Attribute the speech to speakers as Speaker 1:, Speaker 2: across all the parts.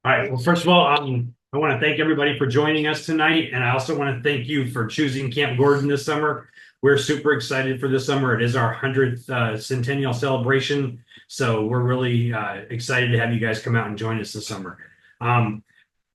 Speaker 1: All right. Well, first of all, I want to thank everybody for joining us tonight, and I also want to thank you for choosing Camp Gorton this summer. We're super excited for this summer. It is our 100th centennial celebration, so we're really excited to have you guys come out and join us this summer.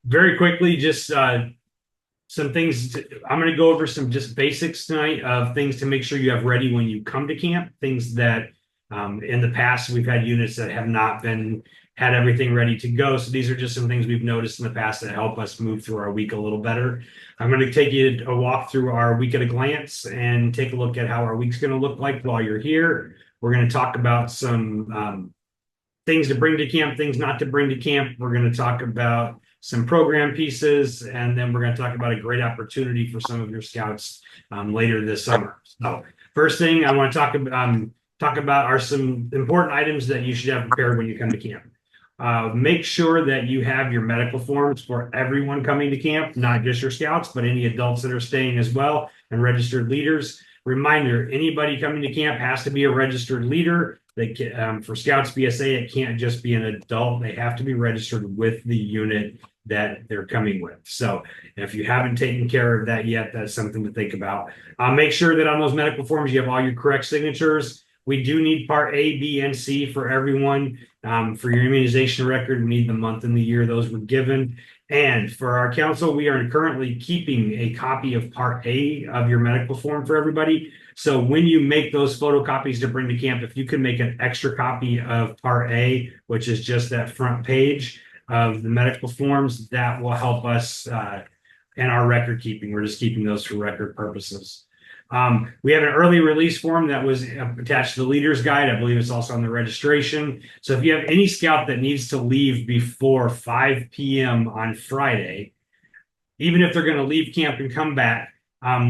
Speaker 1: Very quickly, just some things. I'm going to go over some just basics tonight of things to make sure you have ready when you come to camp. Things that in the past we've had units that have not been had everything ready to go. So these are just some things we've noticed in the past that help us move through our week a little better. I'm going to take you a walk through our week at a glance and take a look at how our week's going to look like while you're here. We're going to talk about some things to bring to camp, things not to bring to camp. We're going to talk about some program pieces, and then we're going to talk about a great opportunity for some of your scouts later this summer. So first thing I want to talk about are some important items that you should have prepared when you come to camp. Make sure that you have your medical forms for everyone coming to camp, not just your scouts, but any adults that are staying as well, and registered leaders. Reminder, anybody coming to camp has to be a registered leader. For Scouts BSA, it can't just be an adult. They have to be registered with the unit that they're coming with. So if you haven't taken care of that yet, that's something to think about. Make sure that on those medical forms, you have all your correct signatures. We do need part A, B, and C for everyone. For your immunization record, we need the month and the year those were given. And for our council, we are currently keeping a copy of part A of your medical form for everybody. So when you make those photocopies to bring to camp, if you can make an extra copy of part A, which is just that front page of the medical forms, that will help us in our record keeping. We're just keeping those for record purposes. We have an early release form that was attached to the leader's guide. I believe it's also on the registration. So if you have any scout that needs to leave before 5 p.m. on Friday, even if they're going to leave camp and come back,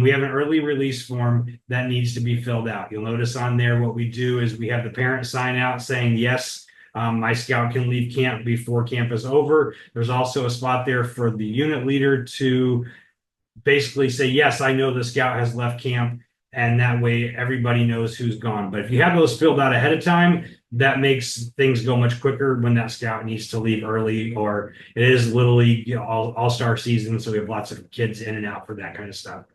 Speaker 1: we have an early release form that needs to be filled out. You'll notice on there what we do is we have the parent sign out saying, yes, my scout can leave camp before camp is over. There's also a spot there for the unit leader to basically say, yes, I know the scout has left camp, and that way everybody knows who's gone. But if you have those filled out ahead of time, that makes things go much quicker when that scout needs to leave early, or it is Little League, all-star season, so we have lots of kids in and out for that kind of stuff.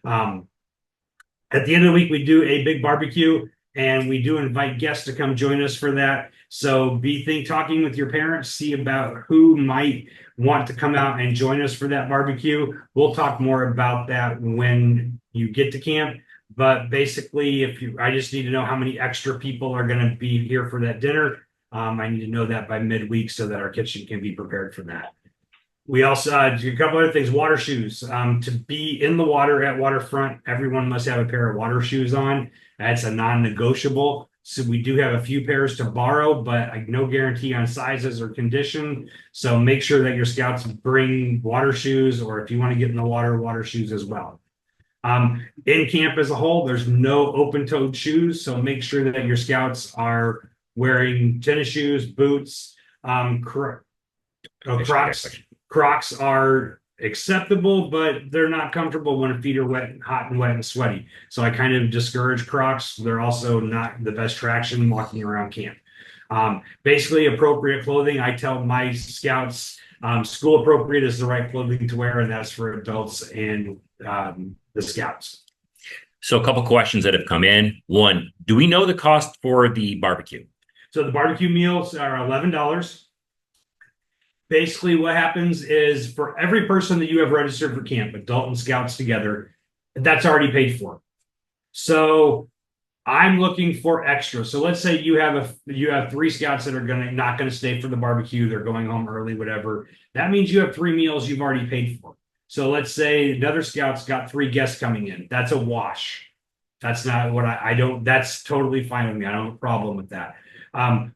Speaker 1: At the end of the week, we do a big barbecue, and we do invite guests to come join us for that. So talking with your parents, see about who might want to come out and join us for that barbecue. We'll talk more about that when you get to camp. But basically, I just need to know how many extra people are going to be here for that dinner. I need to know that by midweek so that our kitchen can be prepared for that. We also do a couple other things. Water shoes. To be in the water at waterfront, everyone must have a pair of water shoes on. That's a non-negotiable. So we do have a few pairs to borrow, but no guarantee on sizes or condition. So make sure that your scouts bring water shoes, or if you want to get in the water shoes as well. In camp as a whole, there's no open-toed shoes. So make sure that your scouts are wearing tennis shoes, boots, Crocs are acceptable, but they're not comfortable when feet are wet, hot and wet and sweaty. So I kind of discourage Crocs. They're also not the best traction walking around camp. Basically, appropriate clothing. I tell my scouts school appropriate is the right clothing to wear, and that's for adults and the scouts.
Speaker 2: So a couple questions that have come in. One, do we know the cost for the barbecue?
Speaker 1: So the barbecue meals are $11. Basically, what happens is for every person that you have registered for camp, adult and scouts together, that's already paid for. So I'm looking for extra. So let's say you have 3 scouts that are not gonna stay for the barbecue. They're going home early, whatever. That means you have 3 meals you've already paid for. So let's say another scout's got 3 guests coming in. That's a wash. That's not what I don't. That's totally fine with me. I don't have a problem with that.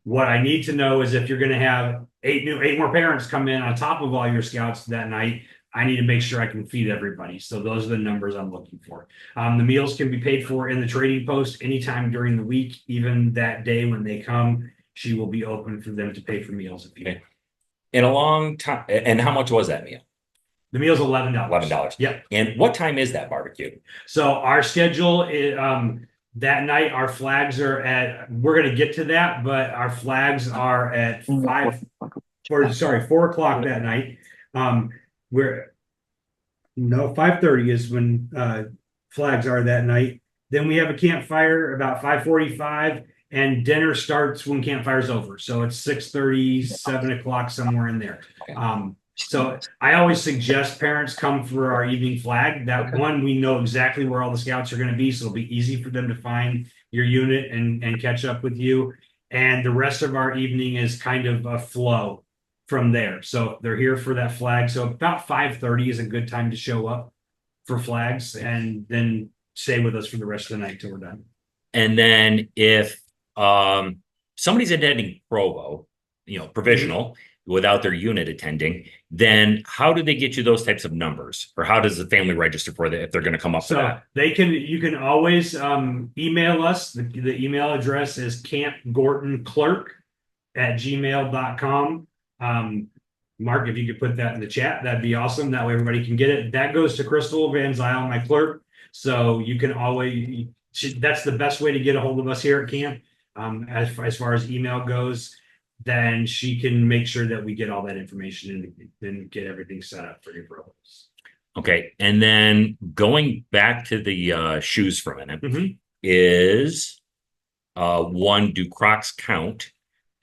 Speaker 1: What I need to know is if you're going to have 8 more parents come in on top of all your scouts that night, I need to make sure I can feed everybody. So those are the numbers I'm looking for. The meals can be paid for in the trading post anytime during the week, even that day when they come. She will be open for them to pay for meals if you want.
Speaker 2: In a long time. And how much was that meal?
Speaker 1: The meal's $11.
Speaker 2: $11.
Speaker 1: Yep.
Speaker 2: And what time is that barbecue?
Speaker 1: So our schedule is that night. Our flags are at. We're going to get to that, but our flags are at or sorry, 4 o'clock that night. We're no, 5:30 is when flags are that night. Then we have a campfire about 5:45, and dinner starts when campfire's over. So it's 6:30, 7 o'clock, somewhere in there. So I always suggest parents come for our evening flag. That one, we know exactly where all the scouts are going to be, so it'll be easy for them to find your unit and catch up with you. And the rest of our evening is kind of a flow from there. So they're here for that flag. So about 5:30 is a good time to show up for flags, and then stay with us for the rest of the night till we're done.
Speaker 2: And then if somebody's attending Provo, provisional, without their unit attending, then how do they get you those types of numbers? Or how does the family register for that if they're going to come up for that?
Speaker 1: You can always email us. The email address is campgortonclerk@gmail.com. Mark, if you could put that in the chat, that'd be awesome. That way everybody can get it. That goes to Crystal Van Zyl, my clerk. So you can always, that's the best way to get a hold of us here at camp. As far as email goes, then she can make sure that we get all that information and get everything set up for your programs.
Speaker 2: Okay. And then going back to the shoes for a minute, is one, do Crocs count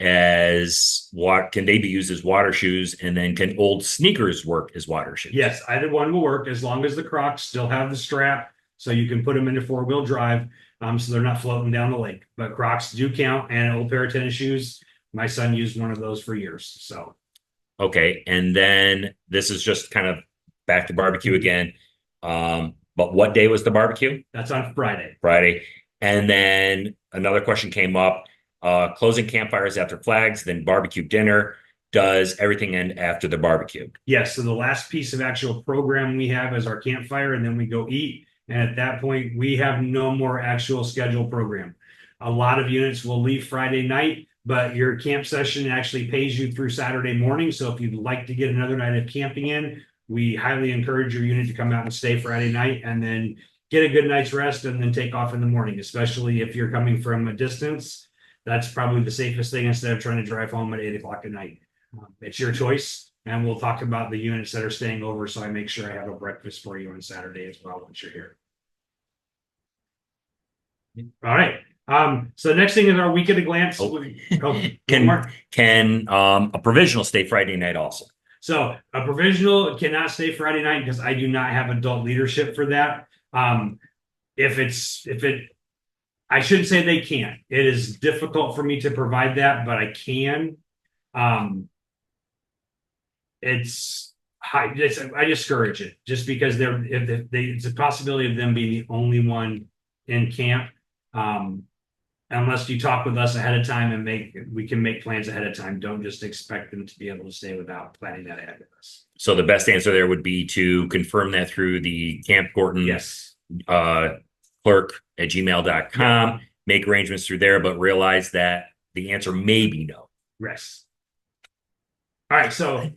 Speaker 2: as what? Can they be used as water shoes? And then can old sneakers work as water shoes?
Speaker 1: Yes, either one will work as long as the Crocs still have the strap, so you can put them into 4-wheel drive, so they're not floating down the lake. But Crocs do count, and an old pair of tennis shoes. My son used one of those for years. So,
Speaker 2: okay, and then this is just kind of back to barbecue again. But what day was the barbecue?
Speaker 1: That's on Friday.
Speaker 2: Friday. And then another question came up. Closing campfires after flags, then barbecue dinner. Does everything end after the barbecue?
Speaker 1: Yes. So the last piece of actual program we have is our campfire, and then we go eat. And at that point, we have no more actual scheduled program. A lot of units will leave Friday night, but your camp session actually pays you through Saturday morning. So if you'd like to get another night of camping in, we highly encourage your unit to come out and stay Friday night, and then get a good night's rest, and then take off in the morning, especially if you're coming from a distance. That's probably the safest thing instead of trying to drive home at 8 o'clock at night. It's your choice, and we'll talk about the units that are staying over, so I make sure I have a breakfast for you on Saturday as well once you're here. All right. So next thing is our week at a glance.
Speaker 2: Can a provisional stay Friday night also?
Speaker 1: So a provisional cannot stay Friday night because I do not have adult leadership for that. I shouldn't say they can't. It is difficult for me to provide that, but I can. It's high. I discourage it just because it's a possibility of them being the only one in camp. Unless you talk with us ahead of time and we can make plans ahead of time. Don't just expect them to be able to stay without planning that ahead of us.
Speaker 2: So the best answer there would be to confirm that through the Camp Gorton clerk@gmail.com, make arrangements through there, but realize that the answer may be no.
Speaker 1: Yes. All right. So,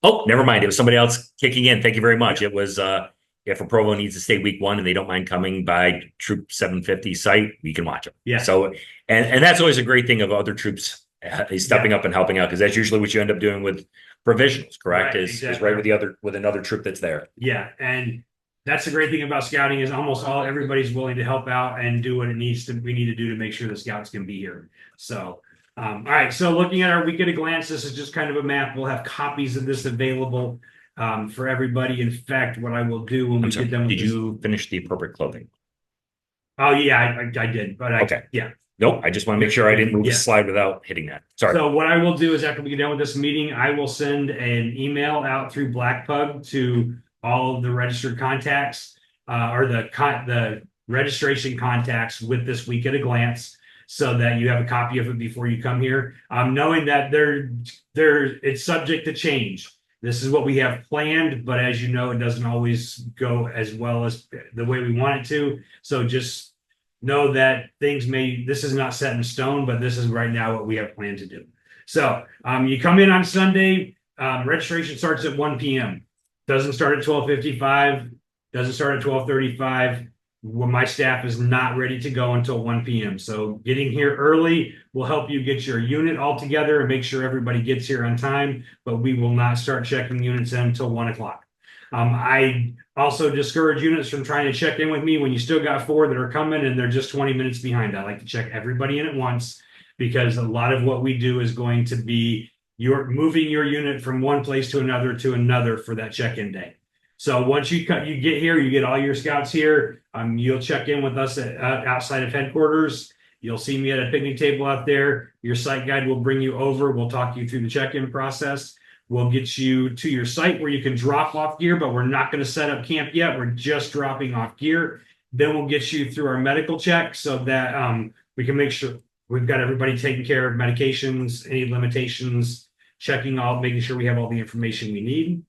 Speaker 2: oh, never mind. It was somebody else kicking in. Thank you very much. It was, if a Provo needs to stay week 1 and they don't mind coming by Troop 750 site, we can watch them.
Speaker 1: Yeah.
Speaker 2: So, and that's always a great thing of other troops stepping up and helping out, because that's usually what you end up doing with provisionals, correct?
Speaker 1: Right,
Speaker 2: is right with another troop that's there.
Speaker 1: Yeah. And that's the great thing about scouting is everybody's willing to help out and do what we need to do to make sure the scouts can be here. So, all right. So looking at our week at a glance, this is just kind of a map. We'll have copies of this available for everybody. In fact, what I will do when we get done with
Speaker 2: Did you finish the appropriate clothing?
Speaker 1: Oh yeah, I did, but
Speaker 2: okay.
Speaker 1: Yeah.
Speaker 2: Nope. I just want to make sure I didn't move the slide without hitting that. Sorry.
Speaker 1: So what I will do is after we get done with this meeting, I will send an email out through Blackpug to all of the registered contacts or the registration contacts with this week at a glance, so that you have a copy of it before you come here. Knowing that it's subject to change. This is what we have planned, but as you know, it doesn't always go as well as the way we want it to. So just know that this is not set in stone, but this is right now what we have planned to do. So you come in on Sunday, registration starts at 1 p.m. Doesn't start at 12:55, doesn't start at 12:35. my staff is not ready to go until 1 p.m. So getting here early will help you get your unit all together and make sure everybody gets here on time, but we will not start checking units in until 1 o'clock. I also discourage units from trying to check in with me when you still got 4 that are coming and they're just 20 minutes behind. I like to check everybody in at once because a lot of what we do is going to be you're moving your unit from one place to another for that check-in day. So once you get here, you get all your scouts here. You'll check in with us outside of headquarters. You'll see me at a picnic table out there. Your site guide will bring you over. We'll talk you through the check-in process. We'll get you to your site where you can drop off gear, but we're not going to set up camp yet. We're just dropping off gear. Then we'll get you through our medical check so that we can make sure we've got everybody taken care of, medications, any limitations, making sure we have all the information we need.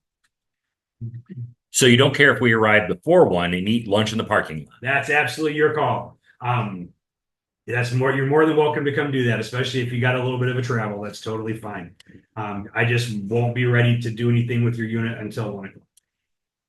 Speaker 2: So you don't care if we arrive before 1 and eat lunch in the parking lot?
Speaker 1: That's absolutely your call. You're more than welcome to come do that, especially if you got a little bit of a travel. That's totally fine. I just won't be ready to do anything with your unit until 1 o'clock.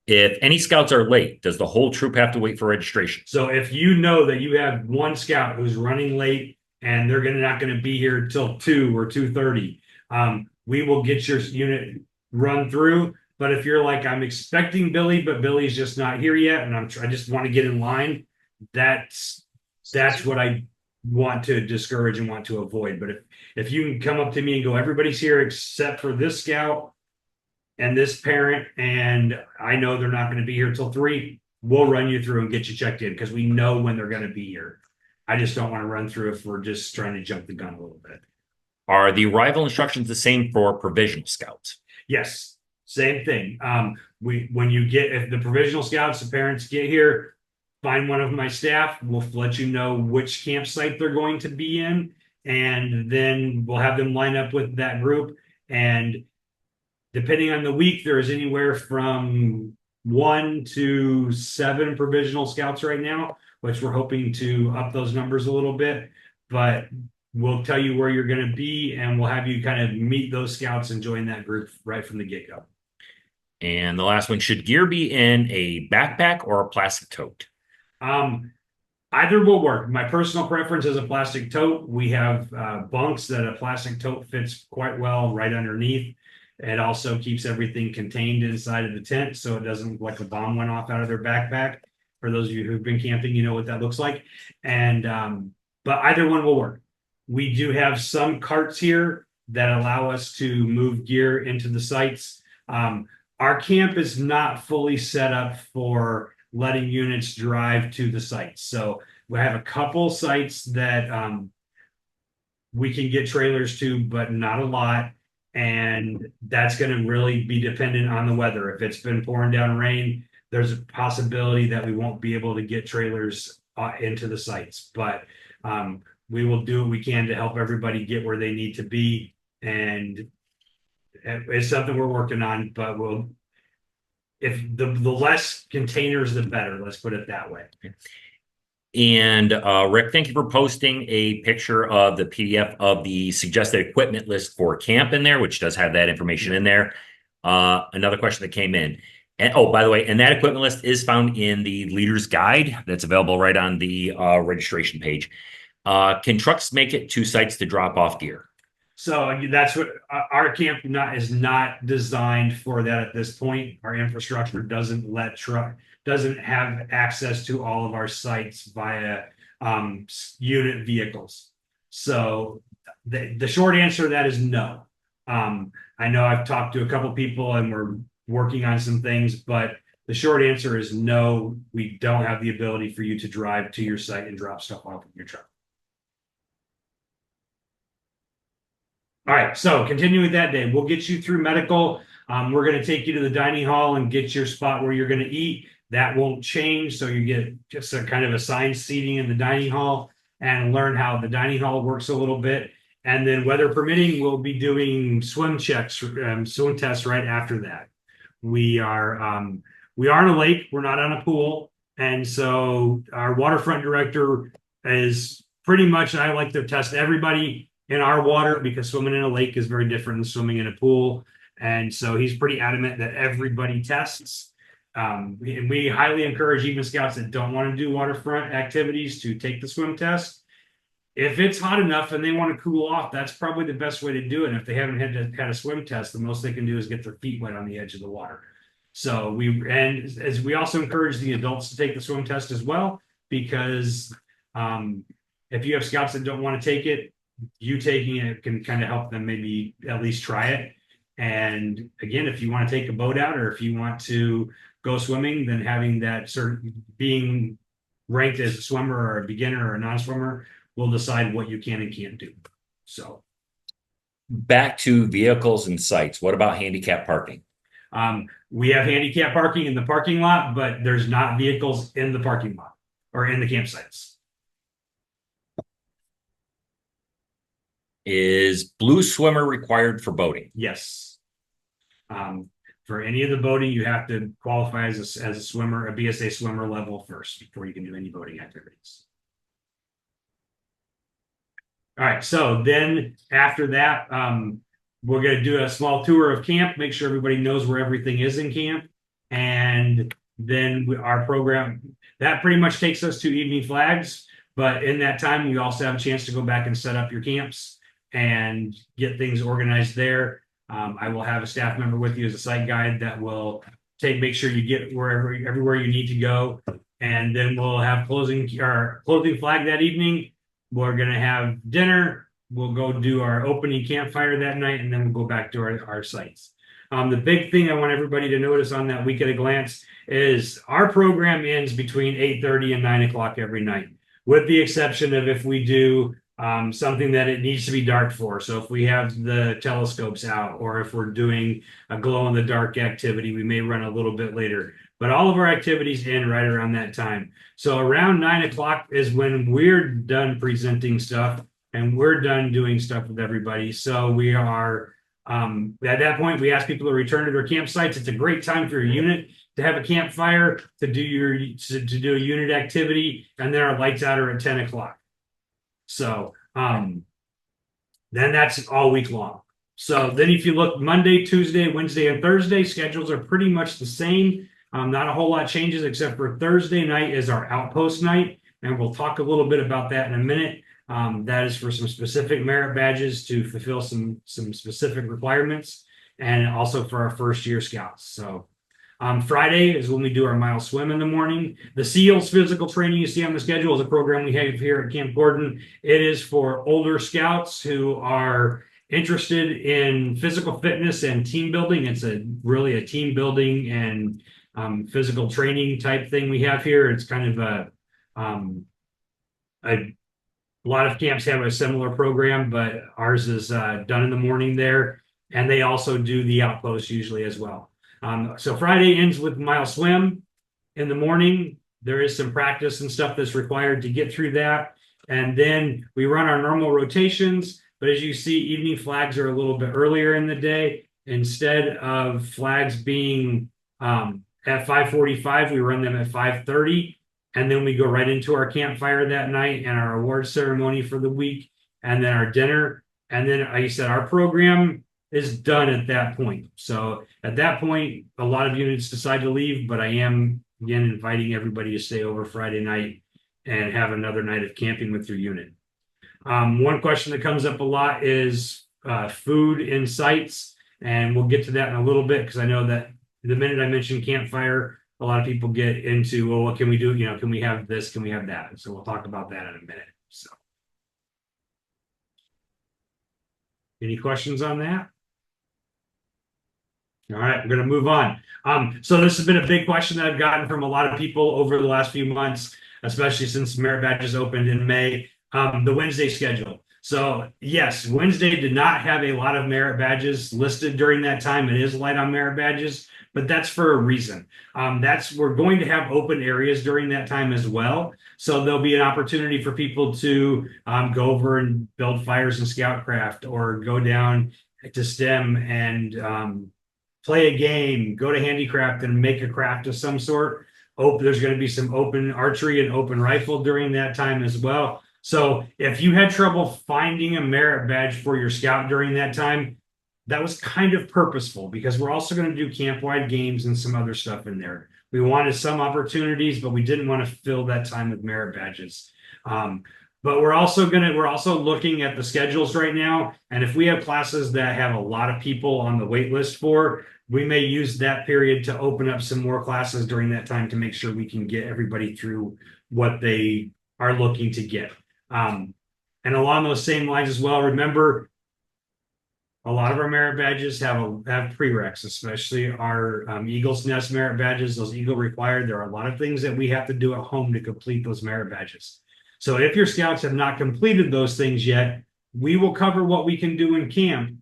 Speaker 2: If any scouts are late, does the whole troop have to wait for registration?
Speaker 1: So if you know that you have one scout who's running late and they're not going to be here till 2 or 2:30, we will get your unit run through. But if you're like, I'm expecting Billy, but Billy's just not here yet, and I just want to get in line, that's what I want to discourage and want to avoid. But if you can come up to me and go, everybody's here except for this scout and this parent, and I know they're not going to be here till 3, we'll run you through and get you checked in because we know when they're going to be here. I just don't want to run through if we're just trying to jump the gun a little bit.
Speaker 2: Are the arrival instructions the same for provisional scouts?
Speaker 1: Yes. Same thing. If the provisional scouts, the parents get here, find one of my staff. We'll let you know which campsite they're going to be in, and then we'll have them line up with that group. And depending on the week, there is anywhere from 1 to 7 provisional scouts right now, which we're hoping to up those numbers a little bit. But we'll tell you where you're going to be, and we'll have you kind of meet those scouts and join that group right from the get-go.
Speaker 2: And the last one, should gear be in a backpack or a plastic tote?
Speaker 1: Either will work. My personal preference is a plastic tote. We have bunks that a plastic tote fits quite well right underneath. It also keeps everything contained inside of the tent, so it doesn't look like a bomb went off out of their backpack. For those of you who've been camping, you know what that looks like. And but either one will work. We do have some carts here that allow us to move gear into the sites. Our camp is not fully set up for letting units drive to the sites. So we have a couple sites that we can get trailers to, but not a lot. And that's going to really be dependent on the weather. If it's been pouring down rain, there's a possibility that we won't be able to get trailers into the sites. But we will do what we can to help everybody get where they need to be. And it's something we're working on, but if the less containers, the better. Let's put it that way.
Speaker 2: And Rick, thank you for posting a picture of the PDF of the suggested equipment list for camp in there, which does have that information in there. Another question that came in. And by the way, and that equipment list is found in the leader's guide that's available right on the registration page. Can trucks make it to sites to drop off gear?
Speaker 1: So that's what our camp is not designed for that at this point. Our infrastructure doesn't have access to all of our sites via unit vehicles. So the short answer to that is no. I know I've talked to a couple people and we're working on some things, but the short answer is no, we don't have the ability for you to drive to your site and drop stuff off in your truck. All right, so continuing that day, we'll get you through medical. We're going to take you to the dining hall and get your spot where you're going to eat. That won't change, so you get just a kind of assigned seating in the dining hall and learn how the dining hall works a little bit. And then, weather permitting, we'll be doing swim tests right after that. We are on a lake. We're not on a pool, and so our waterfront director is pretty much. I like to test everybody in our water because swimming in a lake is very different than swimming in a pool. And so he's pretty adamant that everybody tests. we highly encourage even scouts that don't want to do waterfront activities to take the swim test. If it's hot enough and they want to cool off, that's probably the best way to do it. If they haven't had a swim test, the most they can do is get their feet wet on the edge of the water. So as we also encourage the adults to take the swim test as well, because if you have scouts that don't want to take it, you taking it can kind of help them maybe at least try it. And again, if you want to take a boat out or if you want to go swimming, then having that being ranked as a swimmer or a beginner or a non-swimmer will decide what you can and can't do. So
Speaker 2: back to vehicles and sites. What about handicap parking?
Speaker 1: We have handicap parking in the parking lot, but there's not vehicles in the parking lot or in the campsites.
Speaker 2: Is blue swimmer required for boating?
Speaker 1: Yes. For any of the boating, you have to qualify as a swimmer, a BSA swimmer level first before you can do any boating activities. All right, so then after that, we're going to do a small tour of camp, make sure everybody knows where everything is in camp. And then our program, that pretty much takes us to evening flags. But in that time, we also have a chance to go back and set up your camps and get things organized there. I will have a staff member with you as a site guide that will make sure you get everywhere you need to go. And then we'll have clothing flag that evening. We're going to have dinner. We'll go do our opening campfire that night, and then we'll go back to our sites. The big thing I want everybody to notice on that week at a glance is our program ends between 8:30 and 9 o'clock every night, with the exception of if we do something that it needs to be dark for. So if we have the telescopes out, or if we're doing a glow-in-the-dark activity, we may run a little bit later. But all of our activities end right around that time. So around 9 o'clock is when we're done presenting stuff and we're done doing stuff with everybody. So we are, at that point, we ask people to return to their campsites. It's a great time for your unit to have a campfire, to do a unit activity, and then our lights out are at 10 o'clock. So then that's all week long. So then if you look Monday, Tuesday, Wednesday, and Thursday, schedules are pretty much the same. Not a whole lot changes except for Thursday night is our outpost night. And we'll talk a little bit about that in a minute. That is for some specific merit badges to fulfill some specific requirements, and also for our first year scouts. So Friday is when we do our mile swim in the morning. The SEALs physical training you see on the schedule is a program we have here at Camp Gorton. It is for older scouts who are interested in physical fitness and team building. It's really a team building and physical training type thing we have here. It's kind of a lot of camps have a similar program, but ours is done in the morning there, and they also do the outpost usually as well. So Friday ends with mile swim in the morning. There is some practice and stuff that's required to get through that, and then we run our normal rotations. But as you see, evening flags are a little bit earlier in the day. Instead of flags being at 5:45, we run them at 5:30, and then we go right into our campfire that night and our award ceremony for the week, and then our dinner. And then, like I said, our program is done at that point. So at that point, a lot of units decide to leave, but I am, again, inviting everybody to stay over Friday night and have another night of camping with your unit. One question that comes up a lot is food in sites, and we'll get to that in a little bit, because I know that the minute I mention campfire, a lot of people get into, well, what can we do? You know, can we have this? Can we have that? So we'll talk about that in a minute. So, any questions on that? All right, we're going to move on. So this has been a big question that I've gotten from a lot of people over the last few months, especially since merit badges opened in May. The Wednesday schedule. So yes, Wednesday did not have a lot of merit badges listed during that time. It is light on merit badges, but that's for a reason. We're going to have open areas during that time as well. So there'll be an opportunity for people to go over and build fires in Scoutcraft, or go down to STEM and play a game, go to handicraft and make a craft of some sort. There's going to be some open archery and open rifle during that time as well. So if you had trouble finding a merit badge for your scout during that time, that was kind of purposeful, because we're also going to do camp-wide games and some other stuff in there. We wanted some opportunities, but we didn't want to fill that time with merit badges. But we're also looking at the schedules right now. And if we have classes that have a lot of people on the wait list for, we may use that period to open up some more classes during that time to make sure we can get everybody through what they are looking to get. And along those same lines as well, remember, a lot of our merit badges have prereqs, especially our Eagle's Nest merit badges, those Eagle required. There are a lot of things that we have to do at home to complete those merit badges. So if your scouts have not completed those things yet, we will cover what we can do in camp,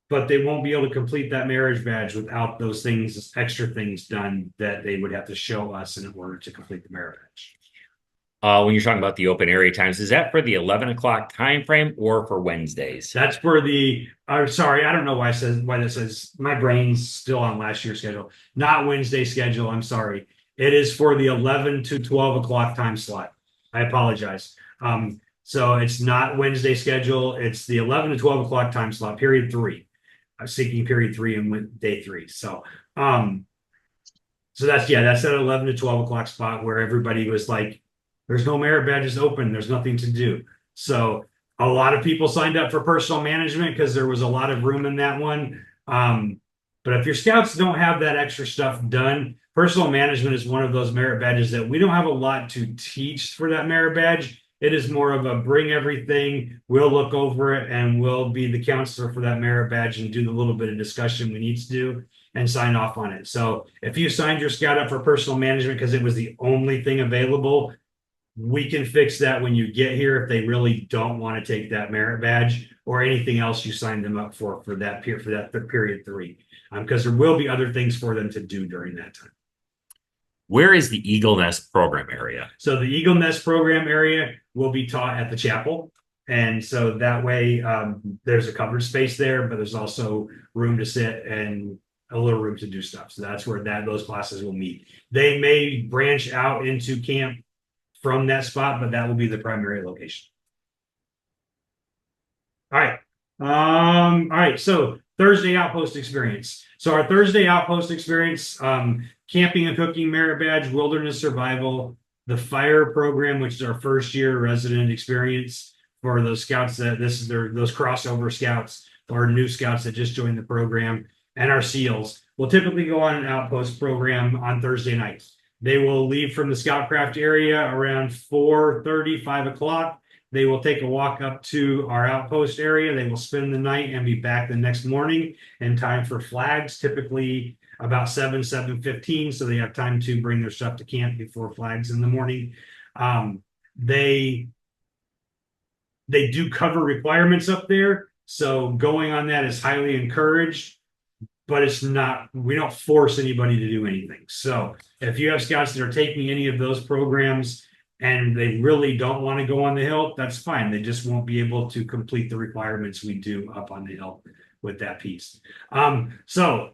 Speaker 1: but they won't be able to complete that merit badge without those things, extra things done that they would have to show us in order to complete the merit badge.
Speaker 2: When you're talking about the open area times, is that for the 11 o'clock time frame or for Wednesdays?
Speaker 1: That's for the, sorry, I don't know why that says, my brain's still on last year's schedule, not Wednesday schedule, I'm sorry. It is for the 11 to 12 o'clock time slot. I apologize. So it's not Wednesday schedule, it's the 11 to 12 o'clock time slot, period 3. I'm seeking period 3 and day 3. So that's that 11 to 12 o'clock spot where everybody was like, there's no merit badges open. There's nothing to do. So a lot of people signed up for personal management because there was a lot of room in that one. But if your scouts don't have that extra stuff done, personal management is one of those merit badges that we don't have a lot to teach for that merit badge. It is more of a bring everything, we'll look over it, and we'll be the counselor for that merit badge and do the little bit of discussion we need to do and sign off on it. So if you signed your scout up for personal management because it was the only thing available, we can fix that when you get here if they really don't want to take that merit badge or anything else you signed them up for that period 3, because there will be other things for them to do during that time.
Speaker 2: Where is the Eagle Nest program area?
Speaker 1: So the Eagle Nest program area will be taught at the chapel, and so that way there's a covered space there, but there's also room to sit and a little room to do stuff. So that's where those classes will meet. They may branch out into camp from that spot, but that will be the primary location. All right. All right. So Thursday outpost experience. So our Thursday outpost experience, camping and cooking merit badge, wilderness survival, the fire program, which is our first year resident experience for those scouts those crossover scouts or new scouts that just joined the program, and our SEALs will typically go on an outpost program on Thursday nights. They will leave from the Scoutcraft area around 4:30, 5 o'clock. They will take a walk up to our outpost area. They will spend the night and be back the next morning in time for flags, typically about 7:15. So they have time to bring their stuff to camp before flags in the morning. They do cover requirements up there. So going on that is highly encouraged, but it's not, we don't force anybody to do anything. So if you have scouts that are taking any of those programs and they really don't want to go on the hill, that's fine. They just won't be able to complete the requirements we do up on the hill with that piece. So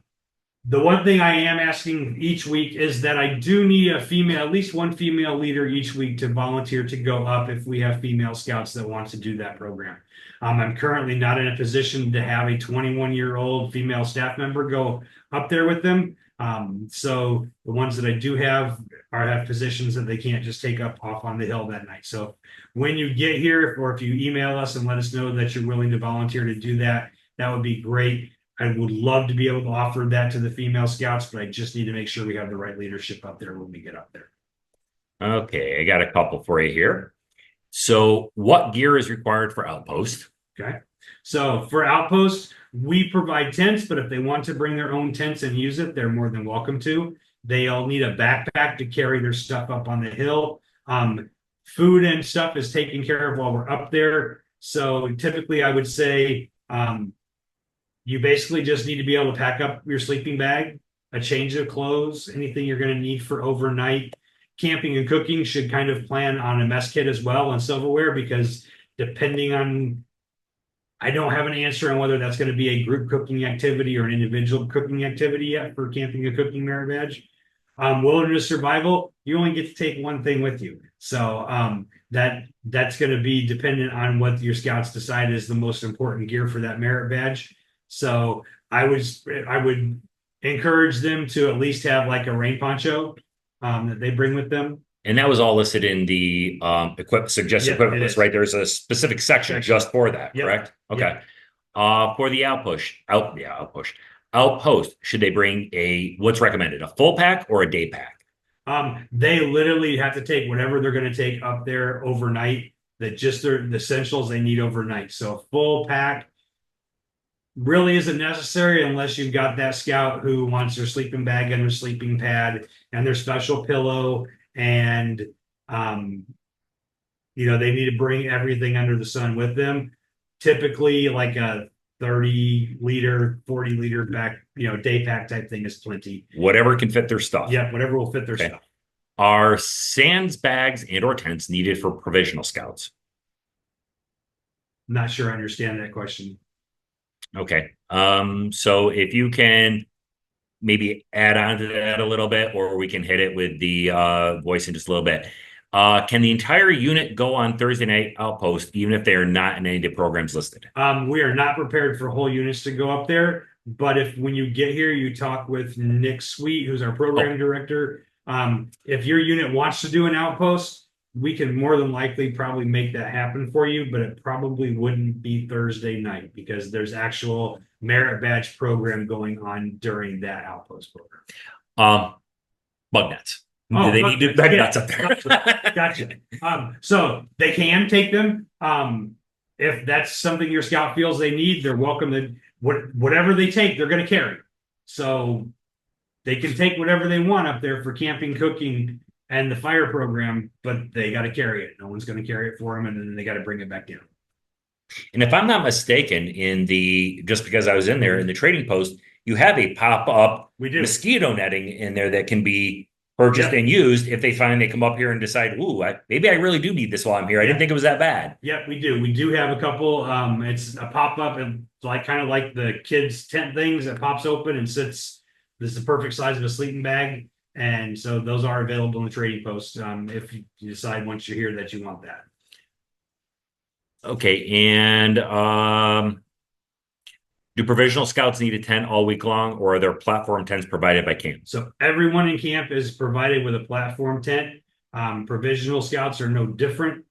Speaker 1: the one thing I am asking each week is that I do need a female, at least one female leader each week to volunteer to go up if we have female scouts that want to do that program. I'm currently not in a position to have a 21-year-old female staff member go up there with them. So the ones that I do have positions that they can't just take up off on the hill that night. So when you get here, or if you email us and let us know that you're willing to volunteer to do that, that would be great. I would love to be able to offer that to the female scouts, but I just need to make sure we have the right leadership up there when we get up there.
Speaker 2: Okay, I got a couple for you here. So what gear is required for outpost?
Speaker 1: Okay. So for outpost, we provide tents, but if they want to bring their own tents and use it, they're more than welcome to. They'll need a backpack to carry their stuff up on the hill. Food and stuff is taken care of while we're up there. So typically I would say you basically just need to be able to pack up your sleeping bag, a change of clothes, anything you're going to need for overnight. Camping and cooking should kind of plan on a mess kit as well and silverware, because depending on, I don't have an answer on whether that's going to be a group cooking activity or an individual cooking activity yet for camping and cooking merit badge. Wilderness survival, you only get to take one thing with you. So that's going to be dependent on what your scouts decide is the most important gear for that merit badge. So I would encourage them to at least have like a rain poncho that they bring with them.
Speaker 2: And that was all listed in the suggested equipment list, right? There's a specific section just for that, correct? Okay. For the outpost, should they bring what's recommended, a full pack or a day pack?
Speaker 1: They literally have to take whatever they're going to take up there overnight, that just the essentials they need overnight. So a full pack really isn't necessary unless you've got that scout who wants their sleeping bag and their sleeping pad and their special pillow. And, they need to bring everything under the sun with them. Typically like a 30-liter, 40-liter back, day pack type thing is plenty.
Speaker 2: Whatever can fit their stuff.
Speaker 1: Yeah, whatever will fit their stuff.
Speaker 2: Are sands bags and or tents needed for provisional scouts?
Speaker 1: Not sure I understand that question.
Speaker 2: Okay. So if you can maybe add on to that a little bit, or we can hit it with the voice in just a little bit. Can the entire unit go on Thursday night outpost, even if they are not in any of the programs listed?
Speaker 1: We are not prepared for whole units to go up there, but when you get here, you talk with Nick Sweet, who's our program director. If your unit wants to do an outpost, we can more than likely probably make that happen for you, but it probably wouldn't be Thursday night because there's actual merit badge program going on during that outpost program.
Speaker 2: Bug nets. Do they need bug nets up there?
Speaker 1: Gotcha. So they can take them. If that's something your scout feels they need, they're welcome to whatever they take, they're going to carry. So they can take whatever they want up there for camping, cooking, and the fire program, but they got to carry it. No one's going to carry it for them, and then they got to bring it back down.
Speaker 2: And if I'm not mistaken, just because I was in there in the trading post, you have a pop-up mosquito netting in there that can be purchased and used if they finally come up here and decide, ooh, maybe I really do need this while I'm here. I didn't think it was that bad.
Speaker 1: Yeah, we do. We do have a couple. It's a pop-up and kind of like the kids' tent things that pops open and sits. This is the perfect size of a sleeping bag. And so those are available in the trading post if you decide once you're here that you want that.
Speaker 2: Okay, and do provisional scouts need a tent all week long, or are there platform tents provided by camp?
Speaker 1: So everyone in camp is provided with a platform tent. Provisional scouts are no different.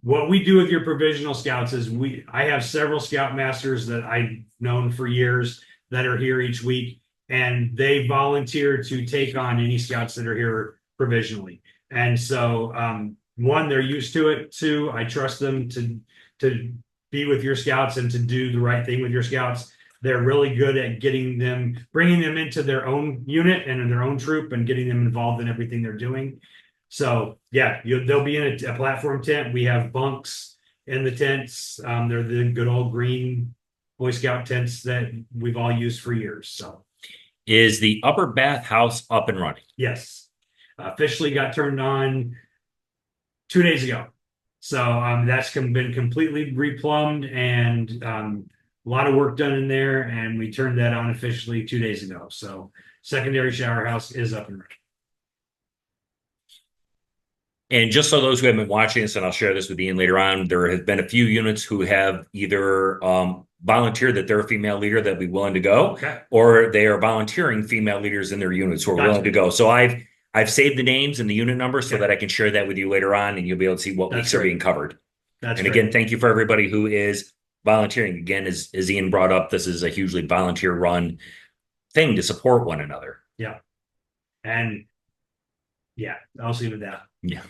Speaker 1: What we do with your provisional scouts is I have several scoutmasters that I've known for years that are here each week, and they volunteer to take on any scouts that are here provisionally. And so, one, they're used to it. Two, I trust them to be with your scouts and to do the right thing with your scouts. They're really good at bringing them into their own unit and in their own troop and getting them involved in everything they're doing. So yeah, they'll be in a platform tent. We have bunks in the tents. They're the good old green Boy Scout tents that we've all used for years. So
Speaker 2: is the upper bathhouse up and running?
Speaker 1: Yes. Officially got turned on 2 days ago. So that's been completely replumbed and a lot of work done in there. And we turned that on officially 2 days ago. So secondary shower house is up and running.
Speaker 2: And just so those who have been watching this, and I'll share this with Ian later on, there have been a few units who have either volunteered that they're a female leader that'd be willing to go, or they are volunteering female leaders in their units who are willing to go. So I've saved the names and the unit numbers so that I can share that with you later on, and you'll be able to see what weeks are being covered. And again, thank you for everybody who is volunteering. Again, as Ian brought up, this is a hugely volunteer-run thing to support one another.
Speaker 1: Yeah. And yeah, I'll leave it at that.
Speaker 2: Yeah.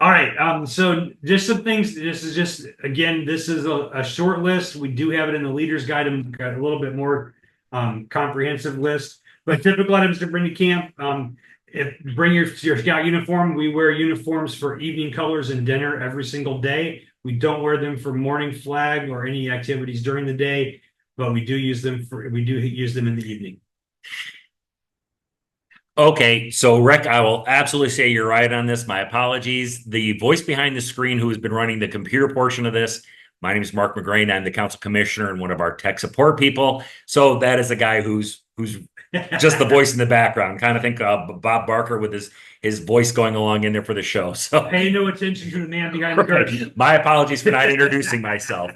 Speaker 1: All right. So just some things. This is a short list. We do have it in the leader's guide, a little bit more comprehensive list. But typical items to bring to camp. Bring your scout uniform. We wear uniforms for evening colors and dinner every single day. We don't wear them for morning flag or any activities during the day, but we do use them in the evening.
Speaker 2: Okay, so Rick, I will absolutely say you're right on this. My apologies. The voice behind the screen who has been running the computer portion of this, my name is Mark McGrain. I'm the council commissioner and one of our tech support people. So that is a guy who's just the voice in the background. Kind of think Bob Barker with his voice going along in there for the show. So
Speaker 1: pay no attention to the man behind the curtain.
Speaker 2: My apologies for not introducing myself.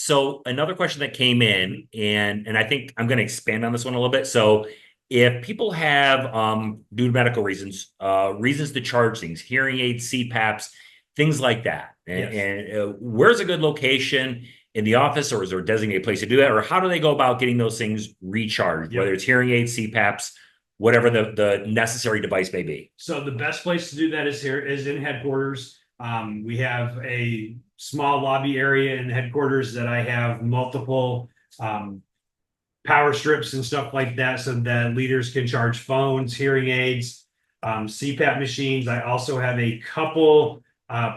Speaker 2: So another question that came in, and I think I'm going to expand on this one a little bit. So if people have due to medical reasons, reasons to charge things, hearing aids, CPAPs, things like that,
Speaker 1: Yes.
Speaker 2: and where's a good location in the office, or is there a designated place to do that, or how do they go about getting those things recharged,
Speaker 1: Yep.
Speaker 2: whether it's hearing aids, CPAPs, whatever the necessary device may be?
Speaker 1: So the best place to do that is in headquarters. We have a small lobby area in headquarters that I have multiple power strips and stuff like that, so that leaders can charge phones, hearing aids, CPAP machines. I also have a couple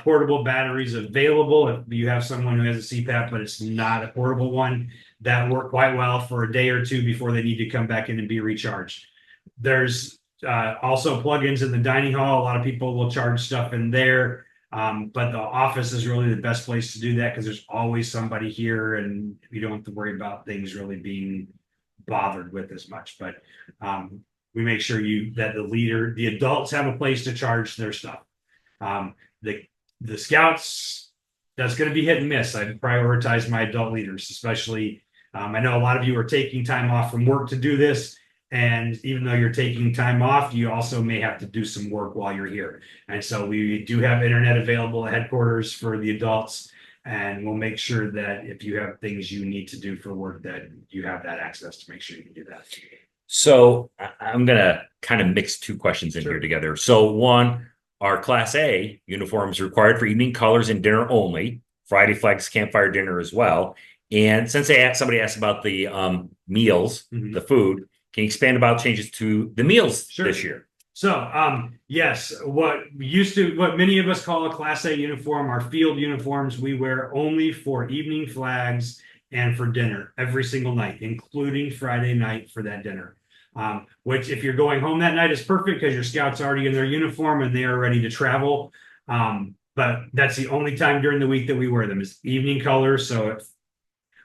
Speaker 1: portable batteries available if you have someone who has a CPAP, but it's not a portable one, that work quite well for a day or two before they need to come back in and be recharged. There's also plugins in the dining hall. A lot of people will charge stuff in there. But the office is really the best place to do that because there's always somebody here and you don't have to worry about things really being bothered with as much. But we make sure that the adults have a place to charge their stuff. The scouts, that's going to be hit and miss. I prioritize my adult leaders, especially. I know a lot of you are taking time off from work to do this. And even though you're taking time off, you also may have to do some work while you're here. And so we do have internet available at headquarters for the adults. And we'll make sure that if you have things you need to do for work, that you have that access to make sure you can do that.
Speaker 2: So I'm going to kind of mix two questions in here together. So one, are Class A uniforms required for evening colors and dinner only? Friday flags, campfire dinner as well. And since somebody asked about the meals, the food, can you expand about changes to the meals this year?
Speaker 1: So, yes, what many of us call a Class A uniform, our field uniforms, we wear only for evening flags and for dinner every single night, including Friday night for that dinner. Which if you're going home that night is perfect because your scout's already in their uniform and they are ready to travel. But that's the only time during the week that we wear them is evening colors. So if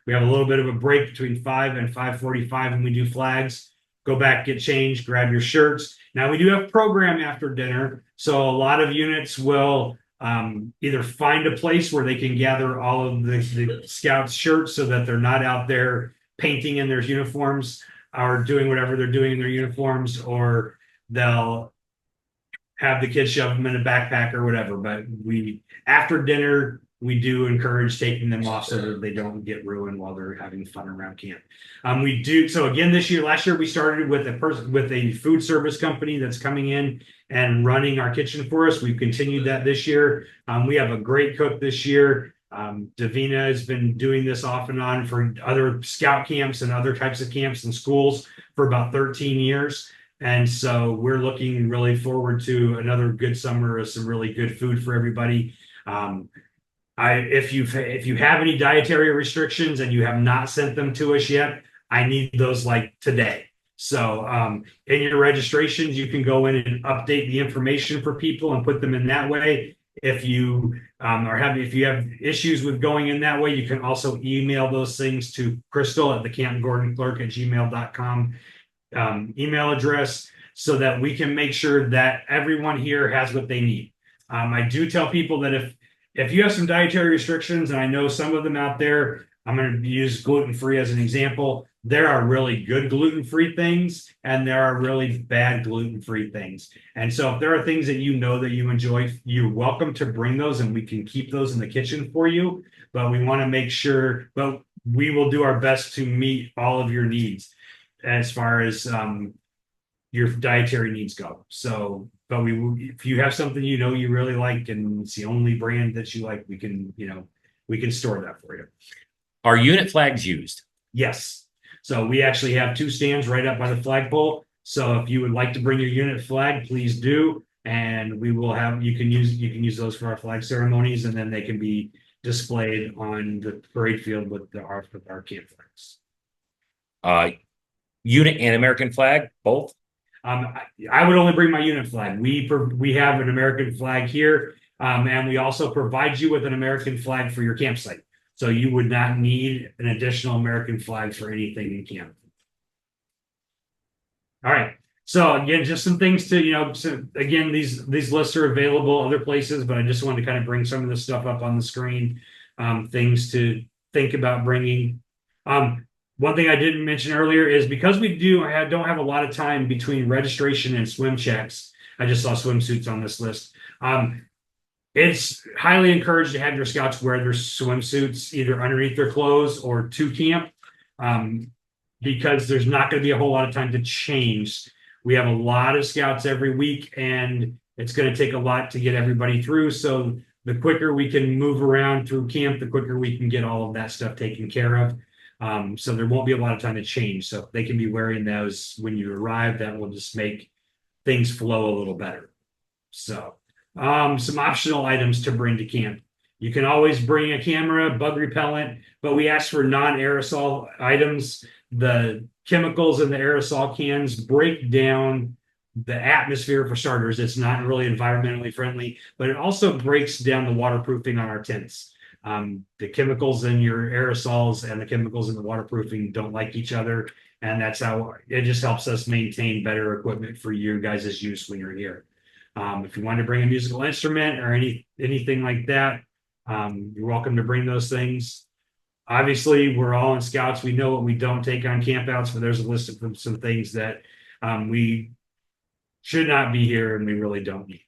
Speaker 1: we have a little bit of a break between 5 and 5:45 when we do flags, go back, get changed, grab your shirts. Now we do have program after dinner. So a lot of units will either find a place where they can gather all of the scouts shirts so that they're not out there painting in their uniforms or doing whatever they're doing in their uniforms, or they'll have the kids shove them in a backpack or whatever. But after dinner, we do encourage taking them off so that they don't get ruined while they're having fun around camp. We do so again this year. Last year we started with a food service company that's coming in and running our kitchen for us. We've continued that this year. We have a great cook this year. Davina has been doing this off and on for other scout camps and other types of camps and schools for about 13 years. And so we're looking really forward to another good summer of some really good food for everybody. If you have any dietary restrictions and you have not sent them to us yet, I need those like today. So in your registrations, you can go in and update the information for people and put them in that way. If you have issues with going in that way, you can also email those things to Crystal at the campgortonclerk@gmail.com email address so that we can make sure that everyone here has what they need. I do tell people that if you have some dietary restrictions, and I know some of them out there, I'm going to use gluten-free as an example. There are really good gluten-free things, and there are really bad gluten-free things. And so if there are things that you know that you enjoy, you're welcome to bring those, and we can keep those in the kitchen for you. But we want to make sure, but we will do our best to meet all of your needs as far as your dietary needs go. So, but if you have something you know you really like and it's the only brand that you like, we can store that for you.
Speaker 2: Are unit flags used?
Speaker 1: Yes. So we actually have 2 stands right up by the flagpole. So if you would like to bring your unit flag, please do. And we will you can use those for our flag ceremonies, and then they can be displayed on the parade field with our camp flags.
Speaker 2: Unit and American flag, both?
Speaker 1: I would only bring my unit flag. We have an American flag here, and we also provide you with an American flag for your campsite. So you would not need an additional American flag for anything in camp. All right. So again, just some things to, so again, these lists are available other places, but I just wanted to kind of bring some of this stuff up on the screen. Things to think about bringing. One thing I didn't mention earlier is because we don't have a lot of time between registration and swim checks. I just saw swimsuits on this list. It's highly encouraged to have your scouts wear their swimsuits either underneath their clothes or to camp, because there's not going to be a whole lot of time to change. We have a lot of scouts every week, and it's going to take a lot to get everybody through. So the quicker we can move around through camp, the quicker we can get all of that stuff taken care of. So there won't be a lot of time to change. So they can be wearing those when you arrive. That will just make things flow a little better. So some optional items to bring to camp. You can always bring a camera, bug repellent, but we ask for non-aerosol items. The chemicals in the aerosol cans break down the atmosphere for starters. It's not really environmentally friendly, but it also breaks down the waterproofing on our tents. The chemicals in your aerosols and the chemicals in the waterproofing don't like each other. And that's how it just helps us maintain better equipment for you guys' use when you're here. If you want to bring a musical instrument or anything like that, you're welcome to bring those things. Obviously, we're all in Scouts. We know what we don't take on campouts, but there's a list of some things that we should not be here and we really don't need.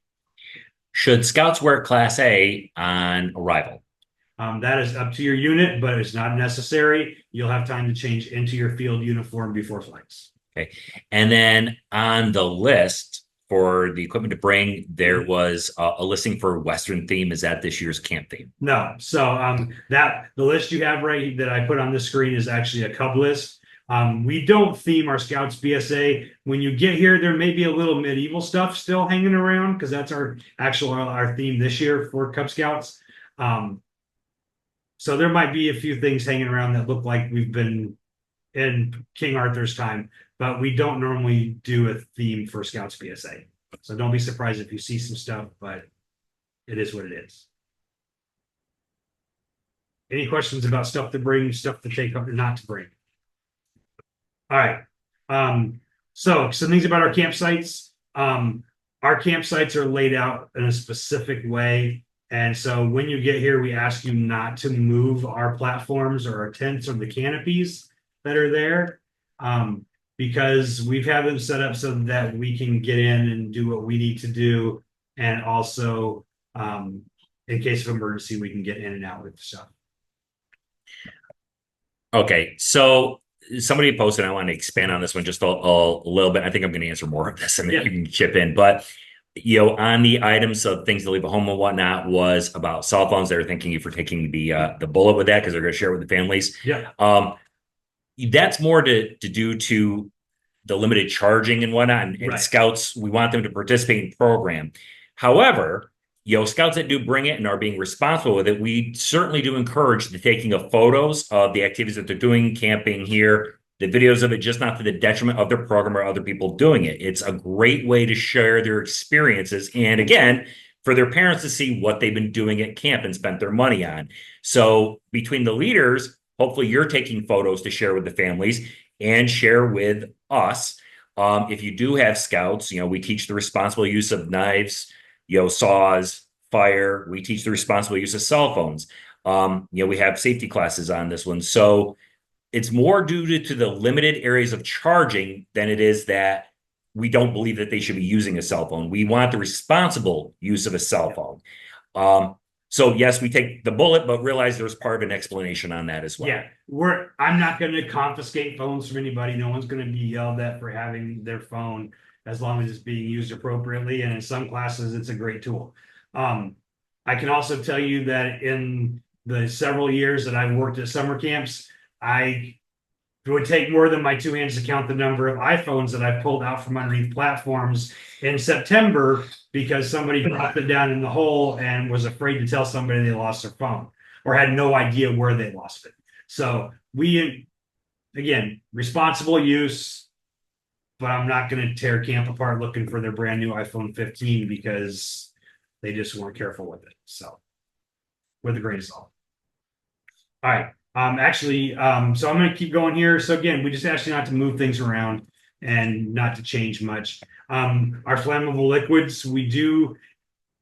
Speaker 2: Should Scouts wear Class A on arrival?
Speaker 1: That is up to your unit, but it's not necessary. You'll have time to change into your field uniform before flights.
Speaker 2: Okay. And then on the list for the equipment to bring, there was a listing for Western theme. Is that this year's camp theme?
Speaker 1: No. So the list you have right that I put on the screen is actually a Cub list. We don't theme our Scouts BSA. When you get here, there may be a little medieval stuff still hanging around because that's our theme this year for Cub Scouts. So there might be a few things hanging around that look like we've been in King Arthur's time, but we don't normally do a theme for Scouts BSA. So don't be surprised if you see some stuff, but it is what it is. Any questions about stuff to bring, stuff to take or not to bring? All right. So some things about our campsites. Our campsites are laid out in a specific way. And so when you get here, we ask you not to move our platforms or our tents or the canopies that are there, because we've had them set up so that we can get in and do what we need to do. And also, in case of emergency, we can get in and out with stuff.
Speaker 2: Okay. So somebody posted, I want to expand on this one just a little bit. I think I'm going to answer more of this and maybe you can chip in, but on the items of things to leave at home and whatnot was about cell phones. They were thanking you for taking the bullet with that because they're going to share it with the families.
Speaker 1: Yeah.
Speaker 2: That's more to do to the limited charging and whatnot. And
Speaker 1: Right.
Speaker 2: Scouts, we want them to participate in the program. However, Scouts that do bring it and are being responsible with it, we certainly do encourage the taking of photos of the activities that they're doing, camping here, the videos of it, just not to the detriment of their program or other people doing it. It's a great way to share their experiences. And again, for their parents to see what they've been doing at camp and spent their money on. So between the leaders, hopefully you're taking photos to share with the families and share with us. If you do have Scouts, we teach the responsible use of knives, saws, fire. We teach the responsible use of cell phones. We have safety classes on this one. So it's more due to the limited areas of charging than it is that we don't believe that they should be using a cell phone. We want the responsible use of a cell phone. So yes, we take the bullet, but realize there's part of an explanation on that as well.
Speaker 1: Yeah, I'm not going to confiscate phones from anybody. No one's going to be yelled at for having their phone as long as it's being used appropriately. And in some classes, it's a great tool. I can also tell you that in the several years that I've worked at summer camps, it would take more than my two hands to count the number of iPhones that I pulled out from underneath platforms in September because somebody dropped it down in the hole and was afraid to tell somebody they lost their phone or had no idea where they lost it. So again, responsible use, but I'm not going to tear camp apart looking for their brand new iPhone 15 because they just weren't careful with it. So with a grain of salt. All right. So I'm going to keep going here. So again, we just ask you not to move things around and not to change much. Our flammable liquids, we do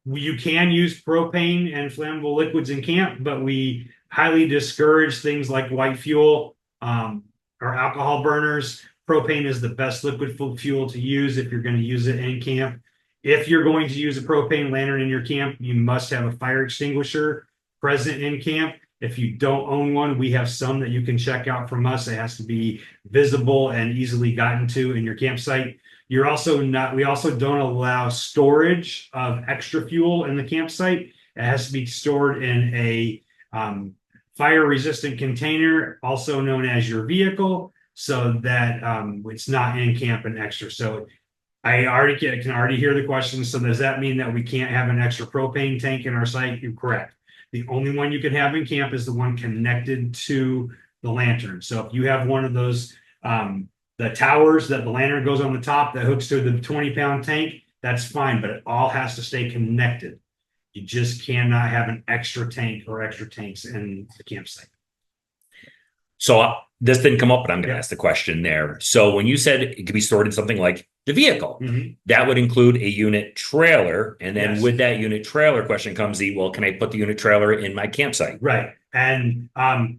Speaker 1: You can use propane and flammable liquids in camp, but we highly discourage things like white fuel or alcohol burners. Propane is the best liquid fuel to use if you're going to use it in camp. If you're going to use a propane lantern in your camp, you must have a fire extinguisher present in camp. If you don't own one, we have some that you can check out from us. It has to be visible and easily gotten to in your campsite. We also don't allow storage of extra fuel in the campsite. It has to be stored in a fire resistant container, also known as your vehicle, so that it's not in camp and extra. So I can already hear the question. So does that mean that we can't have an extra propane tank in our site? You're correct. The only one you can have in camp is the one connected to the lantern. So if you have one of those, the towers that the lantern goes on the top that hooks to the 20-pound tank, that's fine, but it all has to stay connected. You just cannot have an extra tank or extra tanks in the campsite.
Speaker 2: So this didn't come up, but I'm going to ask the question there. So when you said it could be stored in something like the vehicle, that would include a unit trailer. And then with that unit trailer question comes well, can I put the unit trailer in my campsite?
Speaker 1: Right. And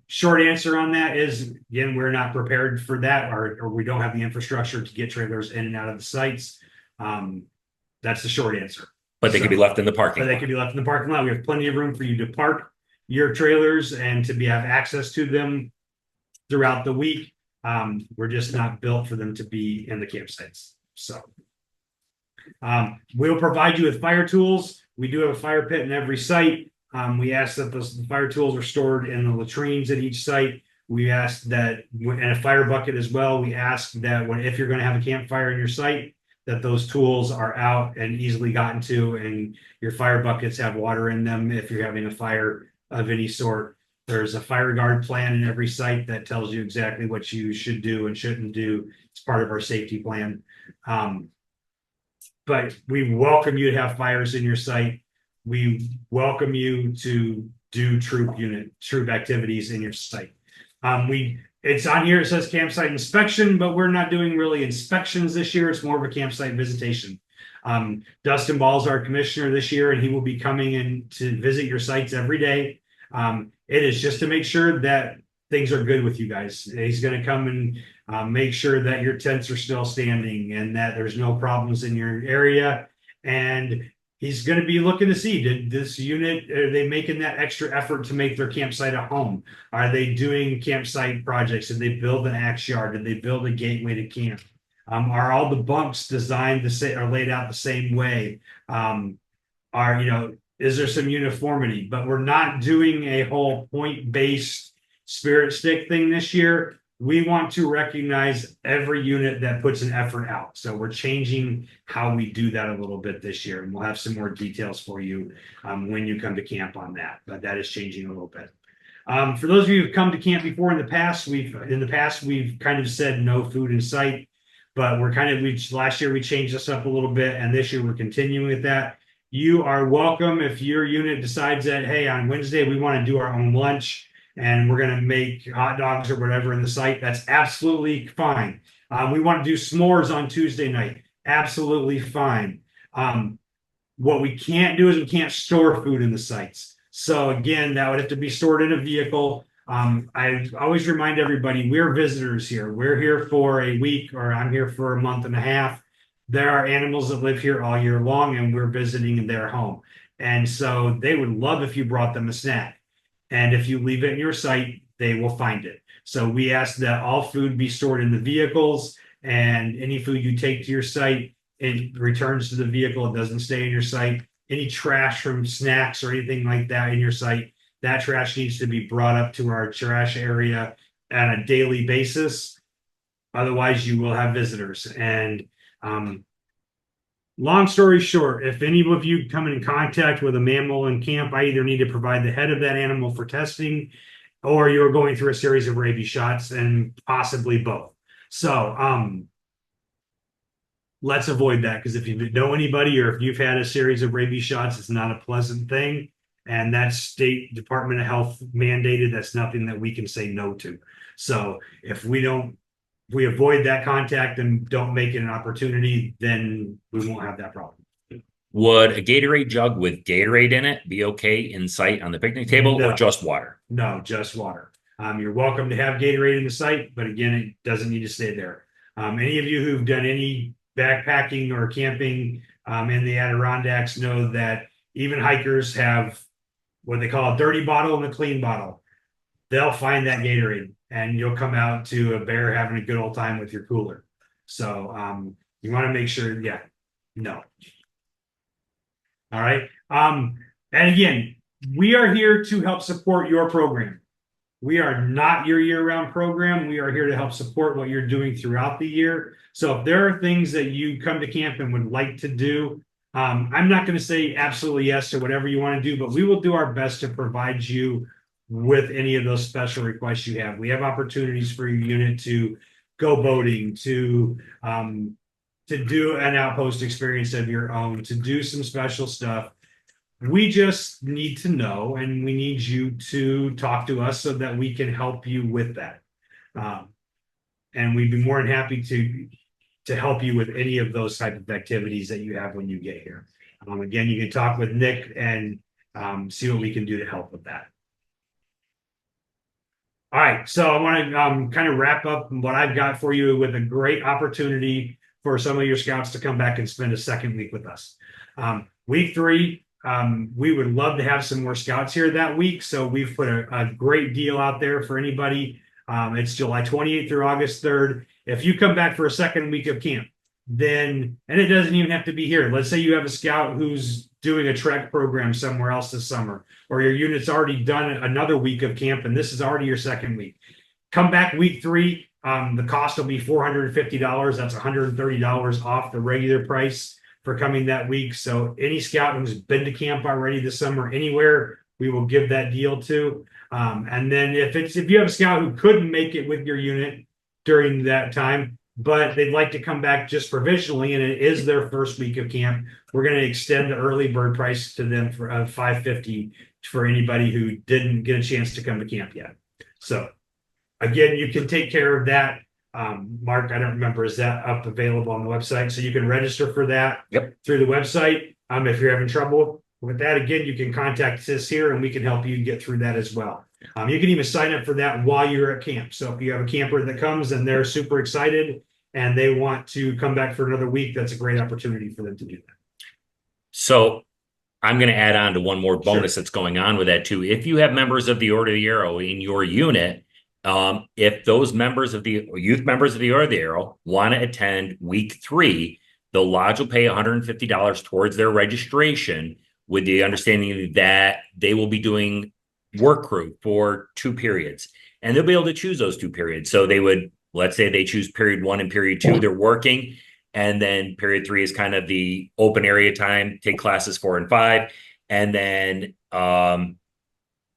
Speaker 1: short answer on that is, again, we're not prepared for that, or we don't have the infrastructure to get trailers in and out of the sites. That's the short answer.
Speaker 2: But they could be left in the parking lot.
Speaker 1: They could be left in the parking lot. We have plenty of room for you to park your trailers and to have access to them throughout the week. We're just not built for them to be in the campsites. So we'll provide you with fire tools. We do have a fire pit in every site. We ask that the fire tools are stored in the latrines at each site. We ask that, and a fire bucket as well. We ask that if you're going to have a campfire in your site, that those tools are out and easily gotten to, and your fire buckets have water in them if you're having a fire of any sort. There's a fire guard plan in every site that tells you exactly what you should do and shouldn't do. It's part of our safety plan. But we welcome you to have fires in your site. We welcome you to do troop activities in your site. It's on here, it says campsite inspection, but we're not doing really inspections this year. It's more of a campsite visitation. Dustin Ball's our commissioner this year, and he will be coming in to visit your sites every day. It is just to make sure that things are good with you guys. He's going to come and make sure that your tents are still standing and that there's no problems in your area. And he's going to be looking to see, did this unit, are they making that extra effort to make their campsite a home? Are they doing campsite projects? Did they build an axe yard? Did they build a gateway to camp? Are all the bunks designed the same, or laid out the same way? Is there some uniformity? But we're not doing a whole point-based spirit stick thing this year. We want to recognize every unit that puts an effort out. So we're changing how we do that a little bit this year, and we'll have some more details for you when you come to camp on that. But that is changing a little bit. For those of you who've come to camp before in the past, we've kind of said no food in sight, but last year we changed this up a little bit, and this year we're continuing with that. You are welcome if your unit decides that, hey, on Wednesday we want to do our own lunch and we're going to make hot dogs or whatever in the site. That's absolutely fine. We want to do s'mores on Tuesday night. Absolutely fine. What we can't do is we can't store food in the sites. So again, that would have to be stored in a vehicle. I always remind everybody, we're visitors here. We're here for a week, or I'm here for a month and a half. There are animals that live here all year long, and we're visiting their home. And so they would love if you brought them a snack. And if you leave it in your site, they will find it. So we ask that all food be stored in the vehicles, and any food you take to your site, it returns to the vehicle. It doesn't stay in your site. Any trash from snacks or anything like that in your site, that trash needs to be brought up to our trash area on a daily basis. Otherwise, you will have visitors. And long story short, if any of you come in contact with a mammal in camp, I either need to provide the head of that animal for testing, or you're going through a series of rabies shots, and possibly both. So let's avoid that, because if you know anybody or if you've had a series of rabies shots, it's not a pleasant thing. And that's State Department of Health mandated. That's nothing that we can say no to. So if we avoid that contact and don't make it an opportunity, then we won't have that problem.
Speaker 2: Would a Gatorade jug with Gatorade in it be okay in sight on the picnic table
Speaker 1: No.
Speaker 2: or just water?
Speaker 1: No, just water. You're welcome to have Gatorade in the site, but again, it doesn't need to stay there. Any of you who've done any backpacking or camping in the Adirondacks know that even hikers have what they call a dirty bottle and a clean bottle. They'll find that Gatorade and you'll come out to a bear having a good old time with your cooler. So you want to make sure, yeah, no. All right. And again, we are here to help support your program. We are not your year-round program. We are here to help support what you're doing throughout the year. So if there are things that you come to camp and would like to do, I'm not going to say absolutely yes to whatever you want to do, but we will do our best to provide you with any of those special requests you have. We have opportunities for your unit to go boating, to do an outpost experience of your own, to do some special stuff. We just need to know, and we need you to talk to us so that we can help you with that. And we'd be more than happy to help you with any of those type of activities that you have when you get here. Again, you can talk with Nick and see what we can do to help with that. All right, so I want to kind of wrap up what I've got for you with a great opportunity for some of your scouts to come back and spend a second week with us. Week 3, we would love to have some more scouts here that week. So we've put a great deal out there for anybody. It's July 28th through August 3rd. If you come back for a second week of camp, then, and it doesn't even have to be here. Let's say you have a scout who's doing a trek program somewhere else this summer, or your unit's already done another week of camp and this is already your second week. Come back week 3. The cost will be $450. That's $130 off the regular price for coming that week. So any scout who's been to camp already this summer anywhere, we will give that deal to. And then if you have a scout who couldn't make it with your unit during that time, but they'd like to come back just provisionally, and it is their first week of camp, we're going to extend the early bird price to them for $550 for anybody who didn't get a chance to come to camp yet. So again, you can take care of that. Mark, I don't remember, is that up available on the website? So you can register for that through the website. If you're having trouble with that, again, you can contact us here and we can help you get through that as well. You can even sign up for that while you're at camp. So if you have a camper that comes and they're super excited and they want to come back for another week, that's a great opportunity for them to do that.
Speaker 2: So I'm going to add on to one more bonus that's going on with that too. If you have members of the Order of the Arrow in your unit, if those members of the youth members of the Order of the Arrow want to attend week 3, the lodge will pay $150 towards their registration, with the understanding that they will be doing work crew for 2 periods, and they'll be able to choose those 2 periods. So they would, let's say they choose period 1 and period 2, they're working, and then period 3 is kind of the open area time, take classes 4 and 5, and then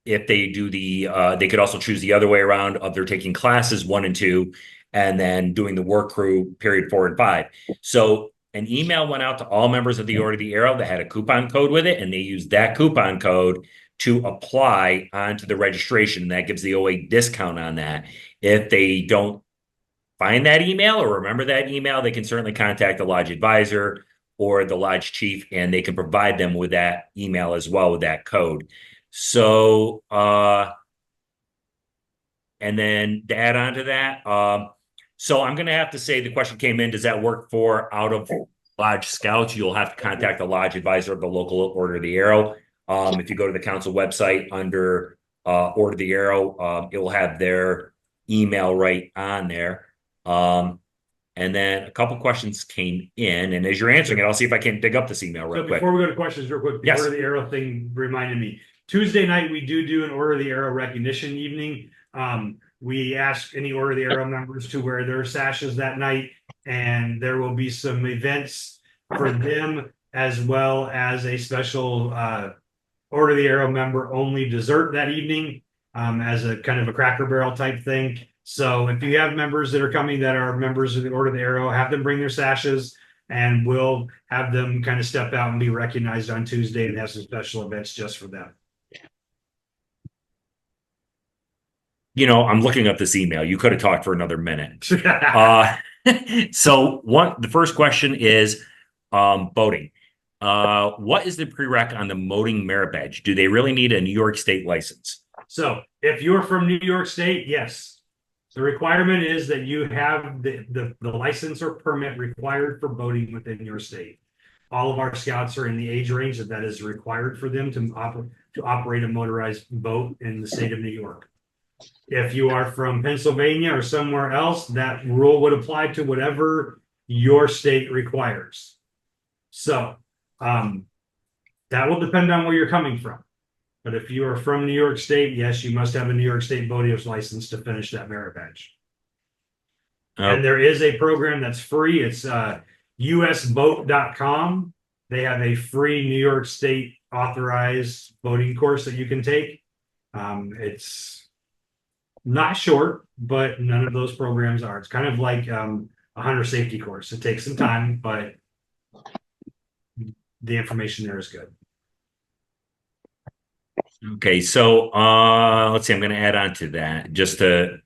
Speaker 2: if they do they could also choose the other way around of they're taking classes 1 and 2 and then doing the work crew period 4 and 5. So an email went out to all members of the Order of the Arrow that had a coupon code with it, and they used that coupon code to apply onto the registration. That gives the OA discount on that. If they don't find that email or remember that email, they can certainly contact the lodge advisor or the lodge chief, and they can provide them with that email as well with that code. So, and then to add on to that, so I'm going to have to say the question came in, does that work for out of lodge scouts? You'll have to contact the lodge advisor of the local Order of the Arrow. If you go to the council website under Order of the Arrow, it will have their email right on there. And then a couple questions came in, and as you're answering it, I'll see if I can dig up this email real quick.
Speaker 1: Before we go to questions real quick, the Order of the Arrow thing reminded me. Tuesday night, we do an Order of the Arrow recognition evening. We ask any Order of the Arrow members to wear their sashes that night, and there will be some events for them as well as a special Order of the Arrow member only dessert that evening as a kind of a Cracker Barrel type thing. So if you have members that are coming that are members of the Order of the Arrow, have them bring their sashes, and we'll have them kind of step out and be recognized on Tuesday and have some special events just for them.
Speaker 2: You know, I'm looking up this email. You could have talked for another minute. So the first question is boating. what is the prereq on the motoring merit badge? Do they really need a New York State license?
Speaker 1: So if you're from New York State, yes. The requirement is that you have the license or permit required for boating within your state. All of our scouts are in the age range that is required for them to operate a motorized boat in the state of New York. If you are from Pennsylvania or somewhere else, that rule would apply to whatever your state requires. So that will depend on where you're coming from. But if you are from New York State, yes, you must have a New York State boater's license to finish that merit badge. And there is a program that's free. It's usboat.com. They have a free New York State authorized boating course that you can take. It's not short, but none of those programs are. It's kind of like a hunter safety course. It takes some time, but the information there is good.
Speaker 2: Okay, so let's see. I'm going to add on to that just a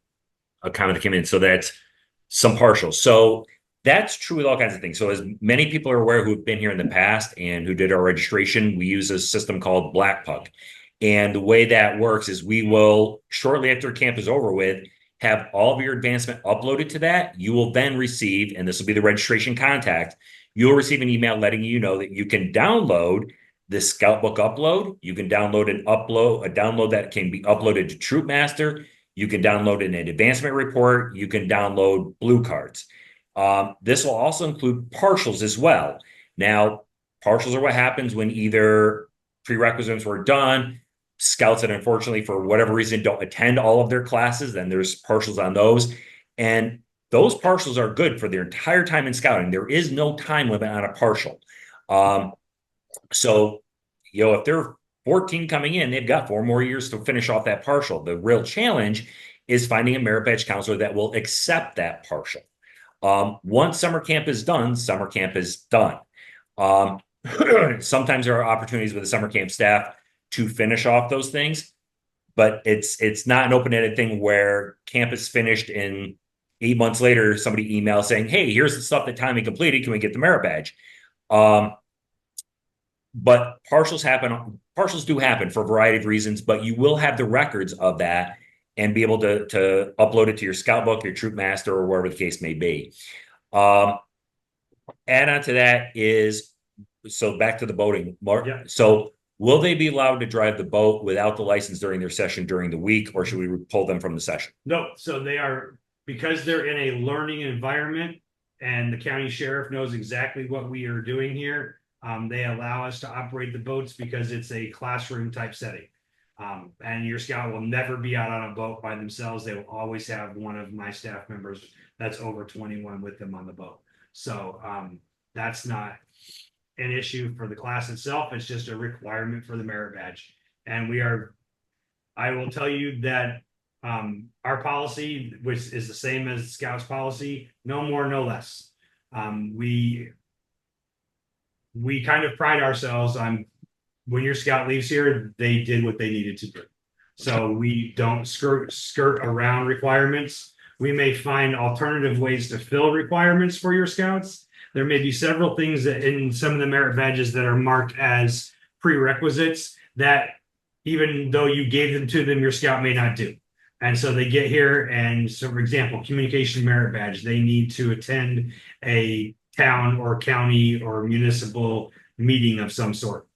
Speaker 2: comment that came in. So that's some partials. So that's true with all kinds of things. So as many people are aware who've been here in the past and who did our registration, we use a system called Black Pug. And the way that works is we will, shortly after camp is over with, have all of your advancement uploaded to that. You will then receive, and this will be the registration contact, you'll receive an email letting you know that you can download the Scout Book upload. You can download a download that can be uploaded to Troop Master. You can download an advancement report. You can download blue cards. This will also include partials as well. Now, partials are what happens when either prerequisites were done, scouts that unfortunately for whatever reason don't attend all of their classes, then there's partials on those. And those partials are good for their entire time in scouting. There is no time limit on a partial. So, if they're 14 coming in, they've got 4 more years to finish off that partial. The real challenge is finding a merit badge counselor that will accept that partial. Once summer camp is done, summer camp is done. Sometimes there are opportunities with the summer camp staff to finish off those things, but it's not an open-ended thing where camp is finished and 8 months later, somebody emails saying, hey, here's the stuff that Tommy completed. Can we get the merit badge? But partials do happen for a variety of reasons, but you will have the records of that and be able to upload it to your Scout Book, your Troop Master, or wherever the case may be. Add on to that is, so back to the boating. Yeah. So will they be allowed to drive the boat without the license during their session during the week, or should we pull them from the session?
Speaker 1: No, so they are, because they're in a learning environment and the county sheriff knows exactly what we are doing here. They allow us to operate the boats because it's a classroom type setting. And your scout will never be out on a boat by themselves. They will always have one of my staff members that's over 21 with them on the boat. So that's not an issue for the class itself. It's just a requirement for the merit badge. And I will tell you that our policy, which is the same as Scouts policy, no more, no less. We kind of pride ourselves on when your scout leaves here, they did what they needed to do. So we don't skirt around requirements. We may find alternative ways to fill requirements for your scouts. There may be several things that in some of the merit badges that are marked as prerequisites that even though you gave them to them, your scout may not do. And so they get here and so, for example, communication merit badge, they need to attend a town or county or municipal meeting of some sort.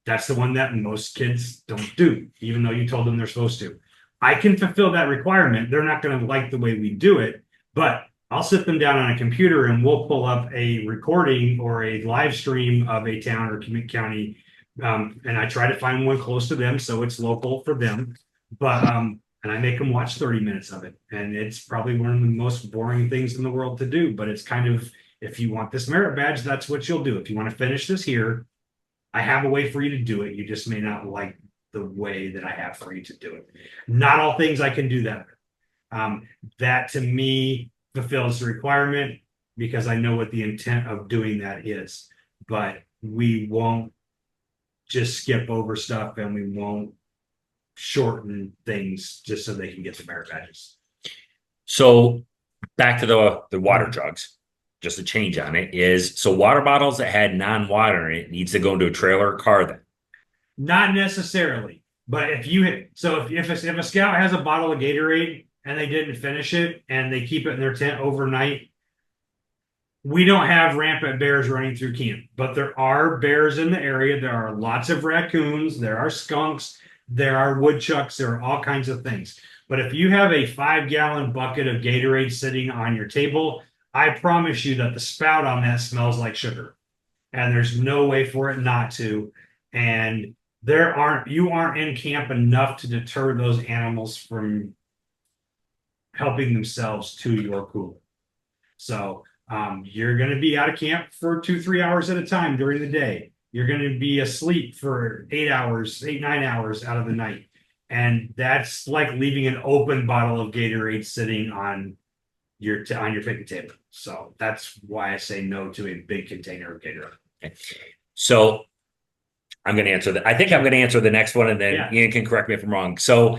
Speaker 1: That's the one that most kids don't do, even though you told them they're supposed to. I can fulfill that requirement. They're not going to like the way we do it, but I'll sit them down on a computer and we'll pull up a recording or a live stream of a town or county. And I try to find one close to them so it's local for them. But and I make them watch 30 minutes of it. And it's probably one of the most boring things in the world to do. But it's kind of, if you want this merit badge, that's what you'll do. If you want to finish this here, I have a way for you to do it. You just may not like the way that I have for you to do it. Not all things I can do that with. That to me fulfills the requirement because I know what the intent of doing that is. But we won't just skip over stuff and we won't shorten things just so they can get the merit badges.
Speaker 2: So back to the water jugs. just a change on it, is so water bottles that had non-water in it needs to go into a trailer or car then.
Speaker 1: Not necessarily, but if a scout has a bottle of Gatorade and they didn't finish it and they keep it in their tent overnight, we don't have rampant bears running through camp, but there are bears in the area. There are lots of raccoons. There are skunks. There are woodchucks. There are all kinds of things. But if you have a 5-gallon bucket of Gatorade sitting on your table, I promise you that the spout on that smells like sugar, and there's no way for it not to. And you aren't in camp enough to deter those animals from helping themselves to your cooler. So you're going to be out of camp for 2-3 hours at a time during the day. You're going to be asleep for 9 hours out of the night. And that's like leaving an open bottle of Gatorade sitting on your picnic table. So that's why I say no to a big container of Gatorade.
Speaker 2: Okay. So I'm going to answer that. I think I'm going to answer the next one, and then Ian can correct me if I'm wrong. So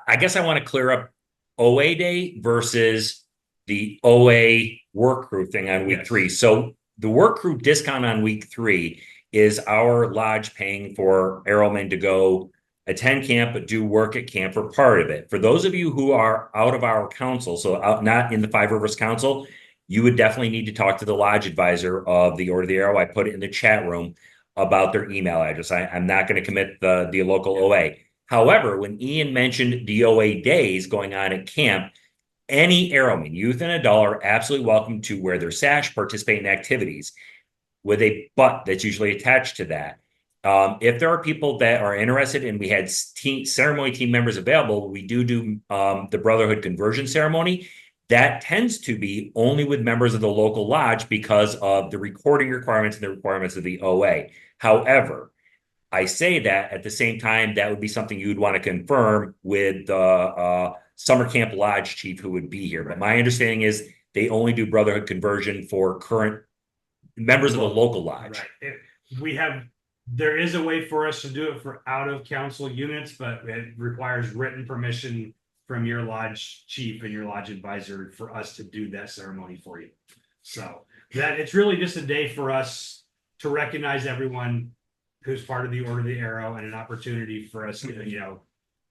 Speaker 2: I guess I want to clear up OA day versus the OA work crew thing on week 3. So the work crew discount on week 3 is our lodge paying for airmen to go attend camp, but do work at camp for part of it. For those of you who are out of our council, so not in the Five Rivers Council, you would definitely need to talk to the lodge advisor of the Order of the Arrow. I put it in the chat room about their email address. I'm not going to commit the local OA. However, when Ian mentioned the OA days going on at camp, any airman, youth and adult, are absolutely welcome to wear their sash, participate in activities with a butt that's usually attached to that. If there are people that are interested, and we had ceremony team members available, we do the Brotherhood conversion ceremony. That tends to be only with members of the local lodge because of the recording requirements and the requirements of the OA. However, I say that at the same time, that would be something you'd want to confirm with the summer camp lodge chief who would be here. But my understanding is they only do Brotherhood conversion for current members of the local lodge.
Speaker 1: Right. There is a way for us to do it for out of council units, but it requires written permission from your lodge chief and your lodge advisor for us to do that ceremony for you. So that it's really just a day for us to recognize everyone who's part of the Order of the Arrow, and an opportunity for us to,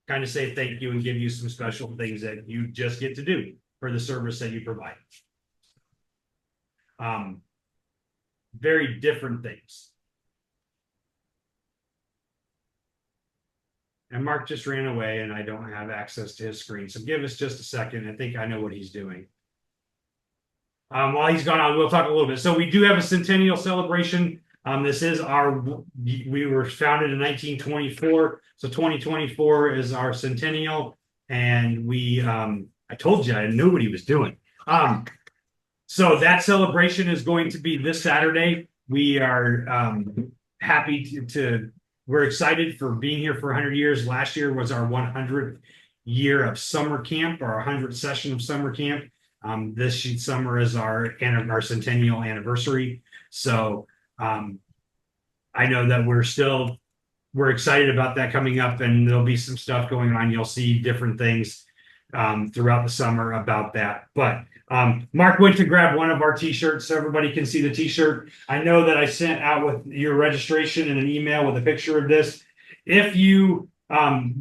Speaker 1: kind of say thank you and give you some special things that you just get to do for the service that you provide. Very different things. And Mark just ran away and I don't have access to his screen. So give us just a second. I think I know what he's doing. While he's gone on, we'll talk a little bit. So we do have a centennial celebration. This is we were founded in 1924. So 2024 is our centennial. And I told you, I knew what he was doing. So that celebration is going to be this Saturday. We are happy we're excited for being here for 100 years. Last year was our 100th year of summer camp, or our 100th session of summer camp. This summer is our centennial anniversary. So I know that we're excited about that coming up, and there'll be some stuff going on. You'll see different things throughout the summer about that. But Mark went to grab one of our t-shirts so everybody can see the t-shirt. I know that I sent out with your registration and an email with a picture of this. If you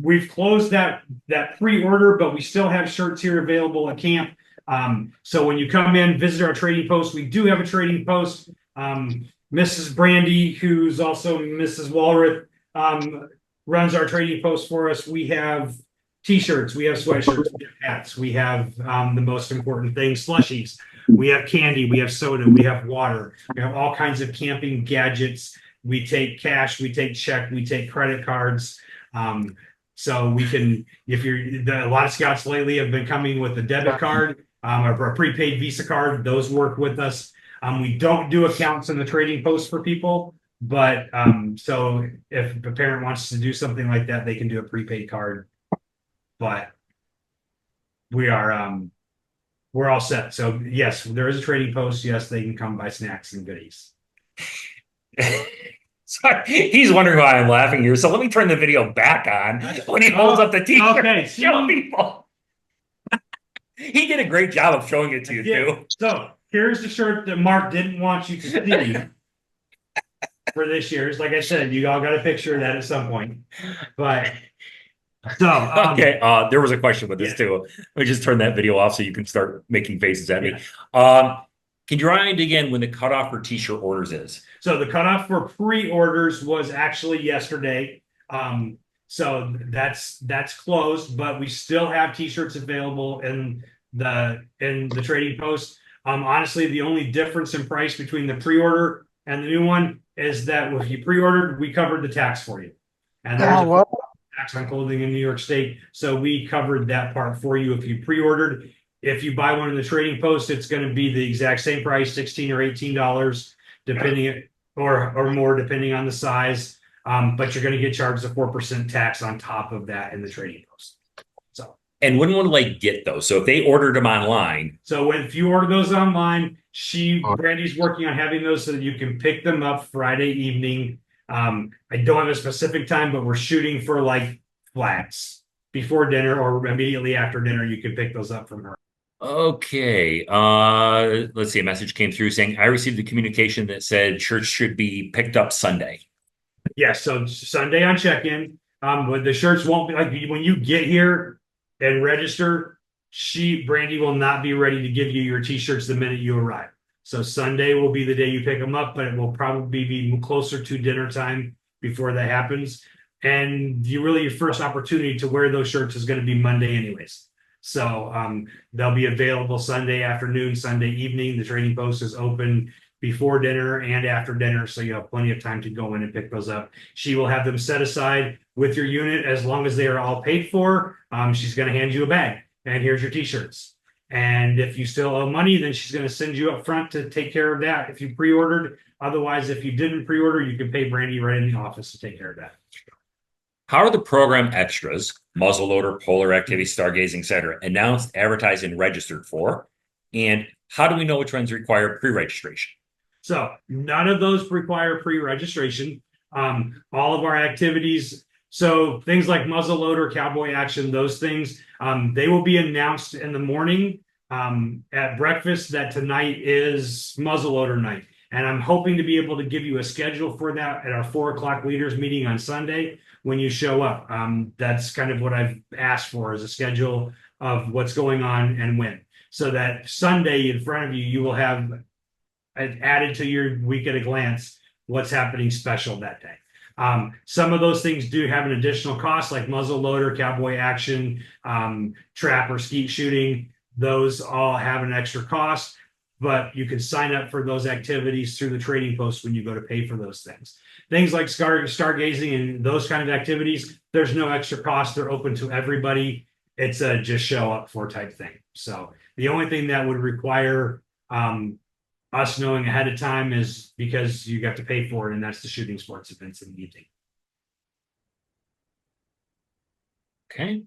Speaker 1: we've closed that pre-order, but we still have shirts here available at camp. So when you come in, visit our trading post. We do have a trading post. Mrs. Brandy, who's also Mrs. Walrath, runs our trading post for us. We have t-shirts, we have sweatshirts, we have hats, we have the most important thing, slushies, we have candy, we have soda, we have water, we have all kinds of camping gadgets. We take cash, we take check, we take credit cards. So we can, a lot of scouts lately have been coming with a debit card or a prepaid Visa card. Those work with us. We don't do accounts in the trading post for people, but so if a parent wants to do something like that, they can do a prepaid card. But we're all set. So yes, there is a trading post. Yes, they can come buy snacks and goodies.
Speaker 2: Sorry, he's wondering why I'm laughing here. So let me turn the video back on when he holds up the t-shirt.
Speaker 1: Okay,
Speaker 2: show people. He did a great job of showing it to you too.
Speaker 1: So here's the shirt that Mark didn't want you to see for this year's. Like I said, you all got a picture of that at some point. But so
Speaker 2: Okay, there was a question with this
Speaker 1: yeah.
Speaker 2: too. Let me just turn that video off so you can start making faces at me.
Speaker 1: Yeah.
Speaker 2: Can you remind again when the cutoff for t-shirt orders is?
Speaker 1: So the cutoff for pre-orders was actually yesterday. So that's closed, but we still have t-shirts available in the trading post. Honestly, the only difference in price between the pre-order and the new one is that if you pre-ordered, we covered the tax for you. And there's a tax on clothing in New York State. So we covered that part for you if you pre-ordered. If you buy one in the trading post, it's going to be the exact same price, $16 or $18, depending or more, depending on the size. But you're going to get charged a 4% tax on top of that in the trading post. So,
Speaker 2: and when would like get those? So if they ordered them online,
Speaker 1: so if you order those online, Brandy's working on having those so that you can pick them up Friday evening. I don't have a specific time, but we're shooting for like flats before dinner or immediately after dinner. You can pick those up from her.
Speaker 2: okay. Let's see. A message came through saying I received the communication that said shirts should be picked up Sunday.
Speaker 1: Yes, so Sunday on check-in. But the shirts won't be like when you get here and register, Brandy will not be ready to give you your t-shirts the minute you arrive. So Sunday will be the day you pick them up, but it will probably be closer to dinner time before that happens. And your first opportunity to wear those shirts is going to be Monday anyways. So they'll be available Sunday afternoon, Sunday evening. The trading post is open before dinner and after dinner, so you have plenty of time to go in and pick those up. She will have them set aside with your unit as long as they are all paid for. She's going to hand you a bag, and here's your t-shirts. And if you still owe money, then she's going to send you up front to take care of that if you pre-ordered. Otherwise, if you didn't pre-order, you can pay Brandy right in the office to take care of that.
Speaker 2: How are the program extras, muzzleloader, polar activity, stargazing, etc., announced, advertised, and registered for? And how do we know which ones require pre-registration?
Speaker 1: So none of those require pre-registration. All of our activities, so things like muzzleloader, cowboy action, those things, they will be announced in the morning at breakfast that tonight is muzzleloader night. And I'm hoping to be able to give you a schedule for that at our 4:00 leaders meeting on Sunday when you show up. That's kind of what I've asked for, is a schedule of what's going on and when. So that Sunday in front of you, you will have added to your week at a glance what's happening special that day. Some of those things do have an additional cost, like muzzle loader, cowboy action, trap or skeet shooting. Those all have an extra cost, but you can sign up for those activities through the trading post when you go to pay for those things. Things like stargazing and those kind of activities, there's no extra cost. They're open to everybody. It's a just show up for type thing. So the only thing that would require us knowing ahead of time is because you got to pay for it, and that's the shooting sports events in the evening.
Speaker 2: Okay.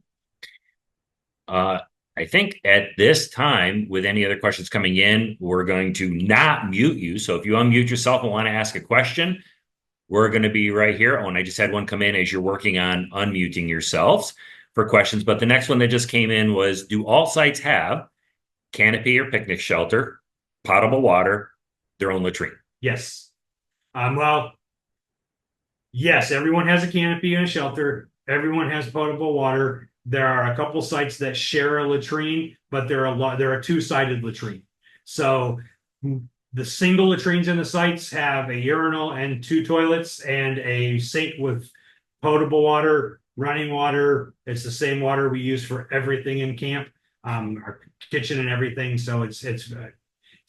Speaker 2: I think at this time, with any other questions coming in, we're going to not mute you. So if you unmute yourself and want to ask a question, we're going to be right here. Oh, and I just had one come in as you're working on unmuting yourselves for questions. But the next one that just came in was, do all sites have canopy or picnic shelter, potable water, their own latrine?
Speaker 1: Yes. Well, yes, everyone has a canopy and a shelter. Everyone has potable water. There are a couple sites that share a latrine, but there are two-sided latrine. So the single latrines in the sites have a urinal and two toilets and a sink with potable water, running water. It's the same water we use for everything in camp, our kitchen and everything. So it's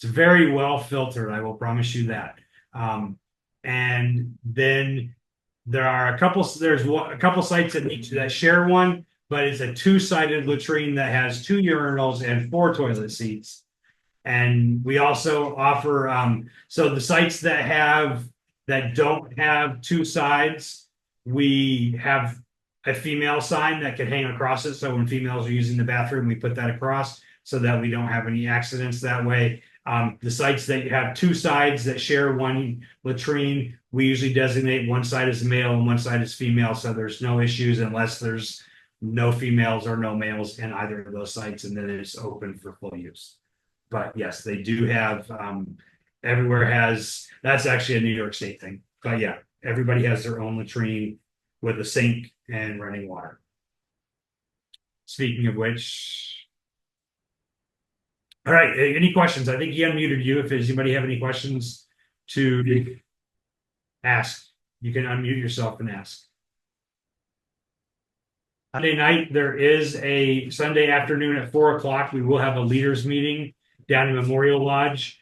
Speaker 1: very well filtered. I will promise you that. And then there's a couple sites that share one, but it's a two-sided latrine that has two urinals and four toilet seats. And we also offer, so the sites that don't have two sides, we have a female sign that can hang across it. So when females are using the bathroom, we put that across so that we don't have any accidents that way. The sites that have two sides that share one latrine, we usually designate one side as male and one side as female. So there's no issues unless there's no females or no males in either of those sites, and then it's open for full use. But yes, they do have, everywhere has, that's actually a New York State thing. But yeah, everybody has their own latrine with a sink and running water. Speaking of which, all right, any questions? I think he unmuted you. If does anybody have any questions to ask, you can unmute yourself and ask. Sunday night, there is a Sunday afternoon at 4 o'clock. We will have a leaders meeting down in Memorial Lodge.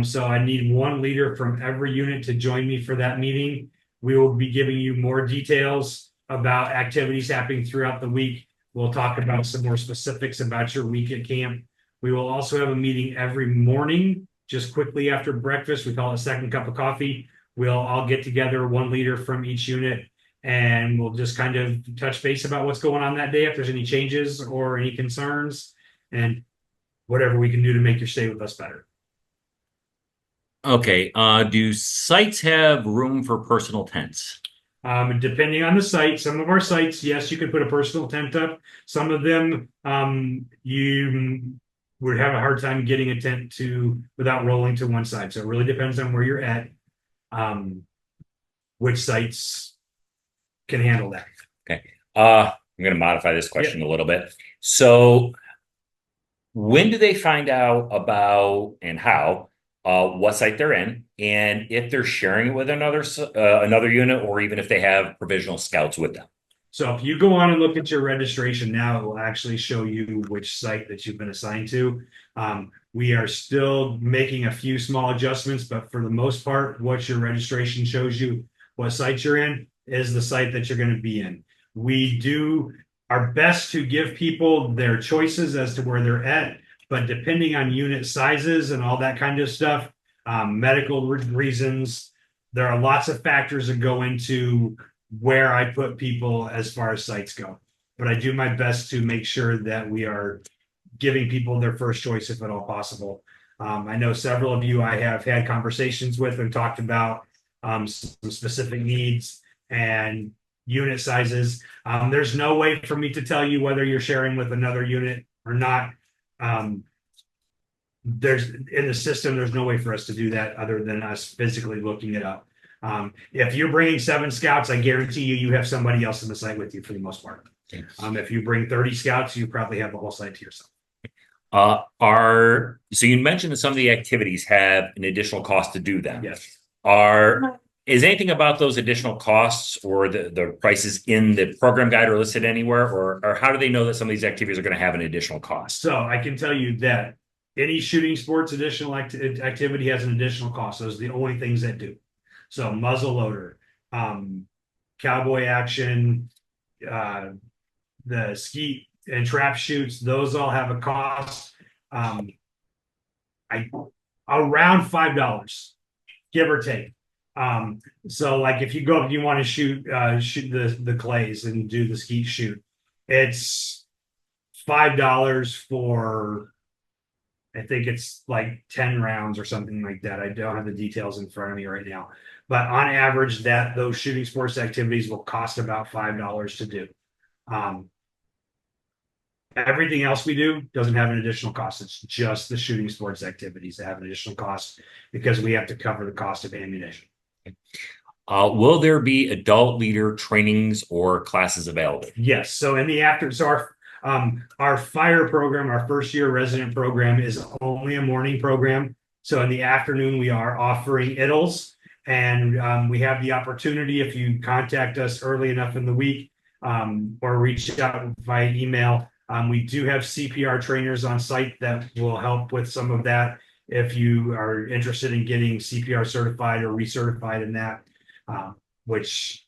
Speaker 1: So I need one leader from every unit to join me for that meeting. We will be giving you more details about activities happening throughout the week. We'll talk about some more specifics about your week at camp. We will also have a meeting every morning, just quickly after breakfast. We call it second cup of coffee. We'll all get together, one leader from each unit, and we'll just kind of touch base about what's going on that day, if there's any changes or any concerns, and whatever we can do to make your stay with us better.
Speaker 2: Okay. Do sites have room for personal tents?
Speaker 1: Depending on the site, some of our sites, yes, you could put a personal tent up. Some of them, you would have a hard time getting a tent to without rolling to one side. So it really depends on where you're at, which sites can handle that.
Speaker 2: Okay. I'm going to modify this question a little bit. So when do they find out about and how what site they're in, and if they're sharing it with another unit, or even if they have provisional scouts with them?
Speaker 1: So if you go on and look at your registration now, it will actually show you which site that you've been assigned to. We are still making a few small adjustments, but for the most part, what your registration shows you, what site you're in, is the site that you're going to be in. We do our best to give people their choices as to where they're at, but depending on unit sizes and all that kind of stuff, medical reasons, there are lots of factors that go into where I put people as far as sites go. But I do my best to make sure that we are giving people their first choice if at all possible. I know several of you I have had conversations with and talked about some specific needs and unit sizes. There's no way for me to tell you whether you're sharing with another unit or not. There's in the system, there's no way for us to do that other than us physically looking it up. If you're bringing 7 scouts, I guarantee you have somebody else in the site with you for the most part. If you bring 30 scouts, you probably have the whole site to yourself.
Speaker 2: So you mentioned that some of the activities have an additional cost to do them.
Speaker 1: Yes.
Speaker 2: Is anything about those additional costs or the prices in the program guide or listed anywhere, or how do they know that some of these activities are going to have an additional cost?
Speaker 1: So I can tell you that any shooting sports additional activity has an additional cost. Those are the only things that do. So muzzle loader, cowboy action, the skeet and trap shoots, those all have a cost. Around $5, give or take. So like if you go up, you want to shoot the clays and do the skeet shoot, it's $5 for, I think it's like 10 rounds or something like that. I don't have the details in front of me right now, but on average those shooting sports activities will cost about $5 to do. Everything else we do doesn't have an additional cost. It's just the shooting sports activities that have an additional cost because we have to cover the cost of ammunition.
Speaker 2: Will there be adult leader trainings or classes available?
Speaker 1: Yes. So in the after, so our fire program, our first year resident program, is only a morning program. So in the afternoon, we are offering IDLs, and we have the opportunity, if you contact us early enough in the week or reach out via email. We do have CPR trainers on site that will help with some of that if you are interested in getting CPR certified or recertified in that, which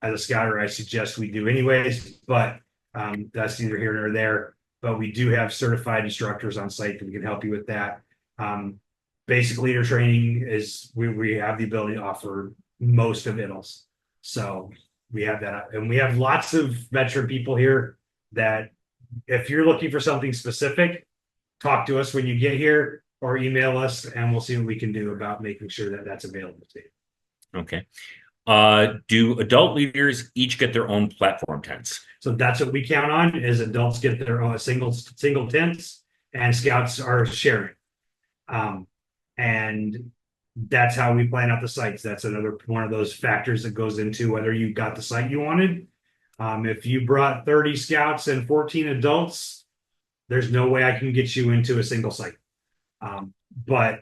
Speaker 1: as a scouter, I suggest we do anyways, but that's neither here nor there. But we do have certified instructors on site that we can help you with that. Basic leader training is we have the ability to offer most of IDLs. So we have that, and we have lots of veteran people here that if you're looking for something specific, talk to us when you get here or email us and we'll see what we can do about making sure that that's available to you.
Speaker 2: Okay. Do adult leaders each get their own platform tents?
Speaker 1: So that's what we count on is adults get their own single tents, and Scouts are sharing. And that's how we plan out the sites. That's another one of those factors that goes into whether you got the site you wanted. If you brought 30 Scouts and 14 adults, there's no way I can get you into a single site. But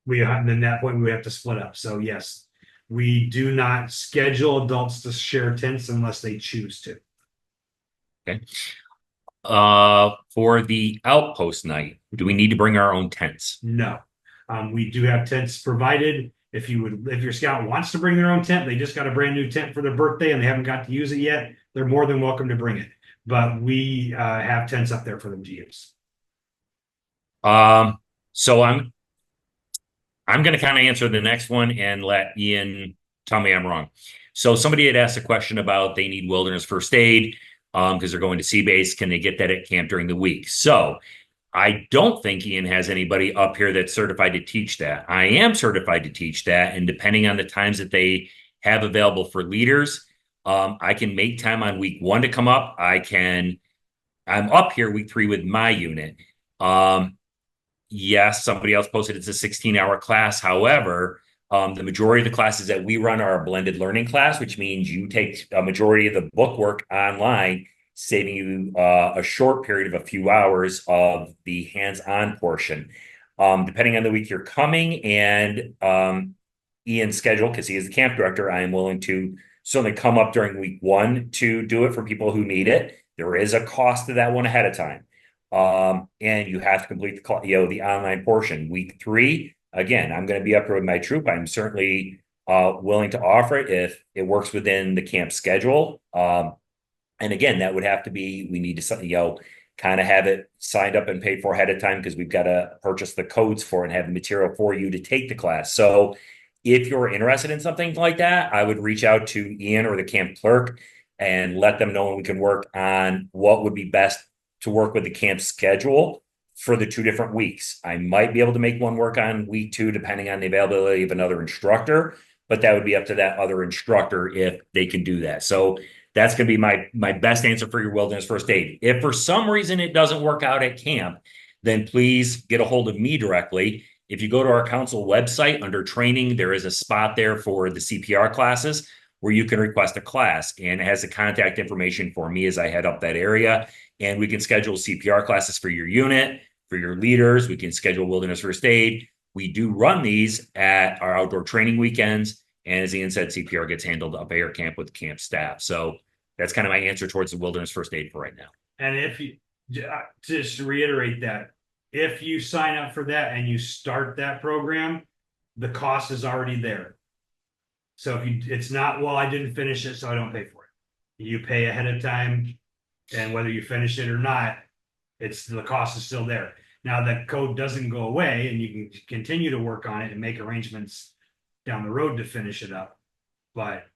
Speaker 1: we have, at that point we have to split up. So yes, we do not schedule adults to share tents unless they choose to.
Speaker 2: Okay. For the outpost night, do we need to bring our own tents?
Speaker 1: No. We do have tents provided. If your scout wants to bring their own tent, they just got a brand new tent for their birthday and they haven't got to use it yet, they're more than welcome to bring it. But we have tents up there for them to use.
Speaker 2: So I'm going to kind of answer the next one and let Ian tell me I'm wrong. So somebody had asked a question about they need wilderness first aid because they're going to sea base. Can they get that at camp during the week? So I don't think Ian has anybody up here that's certified to teach that. I am certified to teach that. And depending on the times that they have available for leaders, I can make time on week 1 to come up. I'm up here week 3 with my unit. Yes, somebody else posted it's a 16-hour class. However, the majority of the classes that we run are a blended learning class, which means you take a majority of the book work online, saving you a short period of a few hours of the hands-on portion. Depending on the week you're coming and Ian's schedule, because he is the camp director, I am willing to certainly come up during week 1 to do it for people who need it. There is a cost to that one ahead of time. And you have to complete the online portion. Week 3, again, I'm going to be up here with my troop. I'm certainly willing to offer it if it works within the camp schedule. And again, that would have to be, we need to, kind of have it signed up and paid for ahead of time because we've got to purchase the codes for it and have the material for you to take the class. So if you're interested in something like that, I would reach out to Ian or the camp clerk and let them know when we can work on what would be best to work with the camp schedule for the 2 different weeks. I might be able to make one work on week 2, depending on the availability of another instructor, but that would be up to that other instructor if they can do that. So that's going to be my best answer for your wilderness first aid. If for some reason it doesn't work out at camp, then please get a hold of me directly. If you go to our council website under training, there is a spot there for the CPR classes where you can request a class, and it has the contact information for me as I head up that area. And we can schedule CPR classes for your unit, for your leaders. We can schedule wilderness first aid. We do run these at our outdoor training weekends. And as Ian said, CPR gets handled up at air camp with camp staff. So that's kind of my answer towards the wilderness first aid for right now.
Speaker 1: And if you, just to reiterate that, if you sign up for that and you start that program, the cost is already there. So it's not, well, I didn't finish it, so I don't pay for it. You pay ahead of time, and whether you finish it or not, the cost is still there. Now that code doesn't go away, and you can continue to work on it and make arrangements down the road to finish it up. But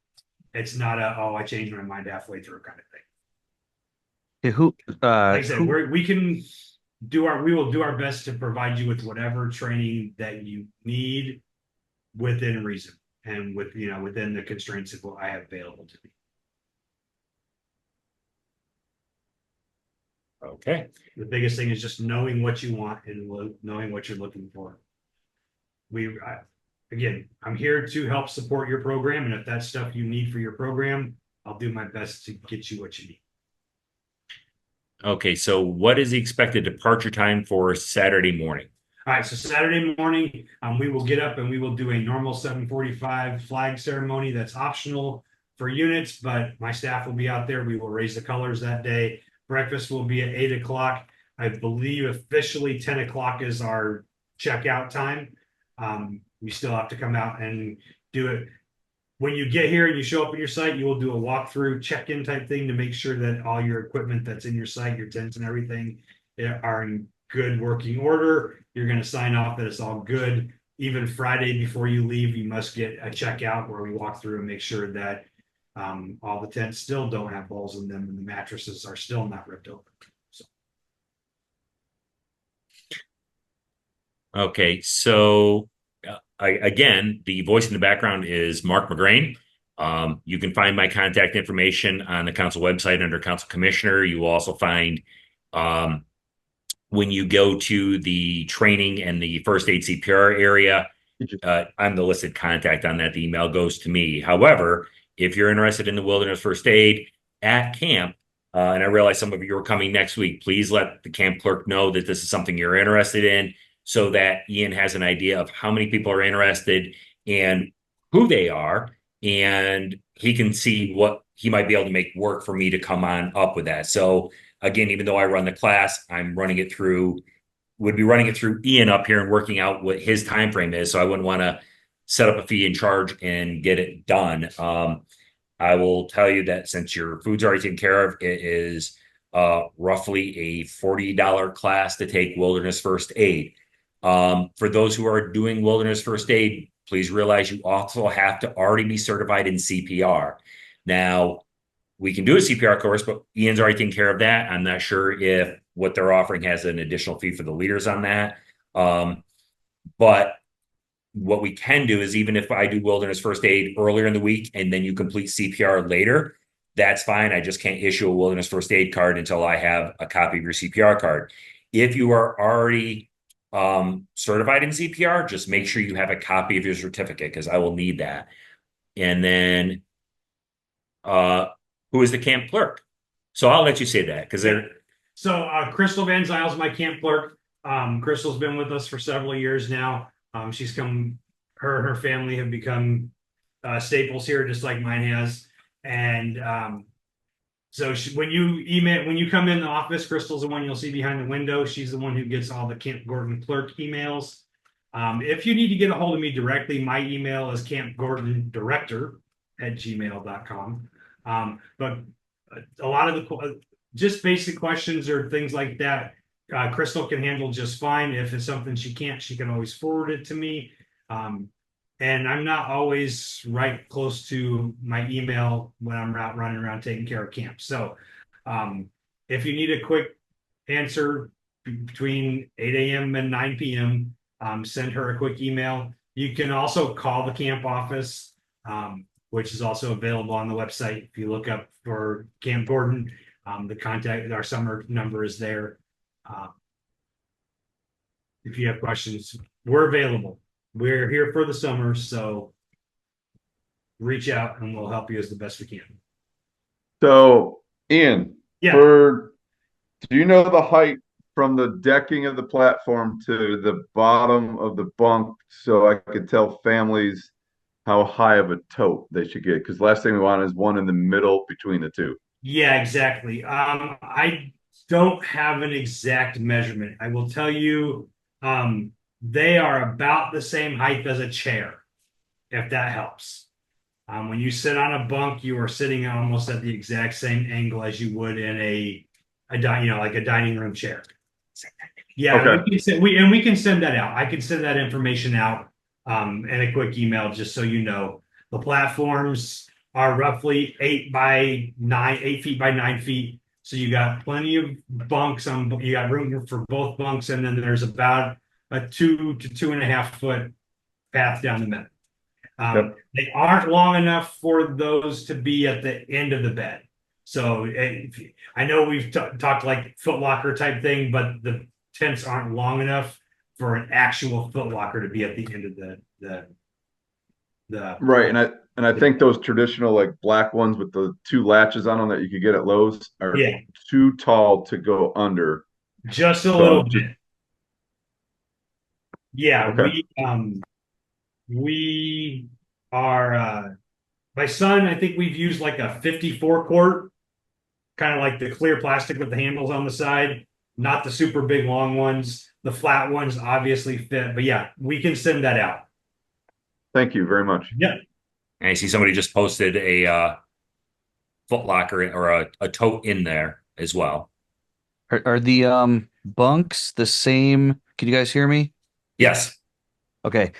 Speaker 1: it's not I changed my mind halfway through kind of thing. Like I said, we will do our best to provide you with whatever training that you need within reason and within the constraints of what I have available to me.
Speaker 2: Okay.
Speaker 1: The biggest thing is just knowing what you want and knowing what you're looking for. Again, I'm here to help support your program, and if that's stuff you need for your program, I'll do my best to get you what you need.
Speaker 2: Okay, so what is the expected departure time for Saturday morning?
Speaker 1: All right, so Saturday morning, we will get up and we will do a normal 7:45 flag ceremony. That's optional for units, but my staff will be out there. We will raise the colors that day. Breakfast will be at 8 o'clock. I believe officially 10 o'clock is our checkout time. We still have to come out and do it. When you get here and you show up at your site, you will do a walkthrough check-in type thing to make sure that all your equipment that's in your site, your tents and everything, are in good working order. You're going to sign off that it's all good. Even Friday before you leave, you must get a checkout where we walk through and make sure that all the tents still don't have holes in them and the mattresses are still not ripped open. So.
Speaker 2: Okay, so again, the voice in the background is Mark McGrain. You can find my contact information on the council website under council commissioner. You will also find When you go to the training and the first aid CPR area, I'm the listed contact on that. The email goes to me. However, if you're interested in the wilderness first aid at camp, and I realize some of you are coming next week, please let the camp clerk know that this is something you're interested in so that Ian has an idea of how many people are interested and who they are, and he can see what he might be able to make work for me to come on up with that. So again, even though I run the class, I'm running it through, would be running it through Ian up here and working out what his time frame is. So I wouldn't want to set up a fee and charge and get it done. I will tell you that since your food's already taken care of, it is roughly a $40 class to take wilderness first aid. For those who are doing wilderness first aid, please realize you also have to already be certified in CPR. Now, we can do a CPR course, but Ian's already taken care of that. I'm not sure if what they're offering has an additional fee for the leaders on that. But what we can do is even if I do wilderness first aid earlier in the week and then you complete CPR later, that's fine. I just can't issue a wilderness first aid card until I have a copy of your CPR card. If you are already certified in CPR, just make sure you have a copy of your certificate because I will need that. And then who is the camp clerk? So I'll let you say that because they're
Speaker 1: Crystal Van Zyle's my camp clerk. Crystal's been with us for several years now. She's come, her and her family have become staples here, just like mine has. And so when you come in the office, Crystal's the one you'll see behind the window. She's the one who gets all the Camp Gorton clerk emails. If you need to get a hold of me directly, my email is campgortondirector@gmail.com. But a lot of the just basic questions or things like that, Crystal can handle just fine. If it's something she can't, she can always forward it to me. And I'm not always right close to my email when I'm out running around taking care of camp. So if you need a quick answer between 8 a.m. and 9 p.m., send her a quick email. You can also call the camp office, which is also available on the website. If you look up for Camp Gorton, the contact, our summer number is there. If you have questions, we're available. We're here for the summer, so reach out and we'll help you as the best we can.
Speaker 3: So, Ian,
Speaker 1: Yeah.
Speaker 3: do you know the height from the decking of the platform to the bottom of the bunk so I could tell families how high of a tote they should get? Because last thing we want is one in the middle between the two.
Speaker 1: Yeah, exactly. I don't have an exact measurement. I will tell you, they are about the same height as a chair, if that helps. When you sit on a bunk, you are sitting almost at the exact same angle as you would in like a dining room chair. Yeah,
Speaker 3: Okay.
Speaker 1: we can send that out. I can send that information out in a quick email just so you know. The platforms are roughly 8 feet by 9 feet. So you got plenty of bunks you got room for both bunks, and then there's about a 2 to 2.5 foot path down the middle.
Speaker 3: Yep.
Speaker 1: They aren't long enough for those to be at the end of the bed. So I know we've talked like Foot Locker type thing, but the tents aren't long enough for an actual Foot Locker to be at the end of the
Speaker 3: Right, and I think those traditional like black ones with the two latches on them that you could get at Lowe's are too tall to go under.
Speaker 1: Just a little bit. Yeah,
Speaker 3: okay.
Speaker 1: we are my son, I think we've used like a 54 quart, kind of like the clear plastic with the handles on the side, not the super big long ones. The flat ones obviously fit, but yeah, we can send that out.
Speaker 3: Thank you very much.
Speaker 1: Yeah.
Speaker 2: And I see somebody just posted a Foot Locker or a tote in there as well.
Speaker 4: Are the bunks the same? Can you guys hear me?
Speaker 2: Yes.
Speaker 4: Okay.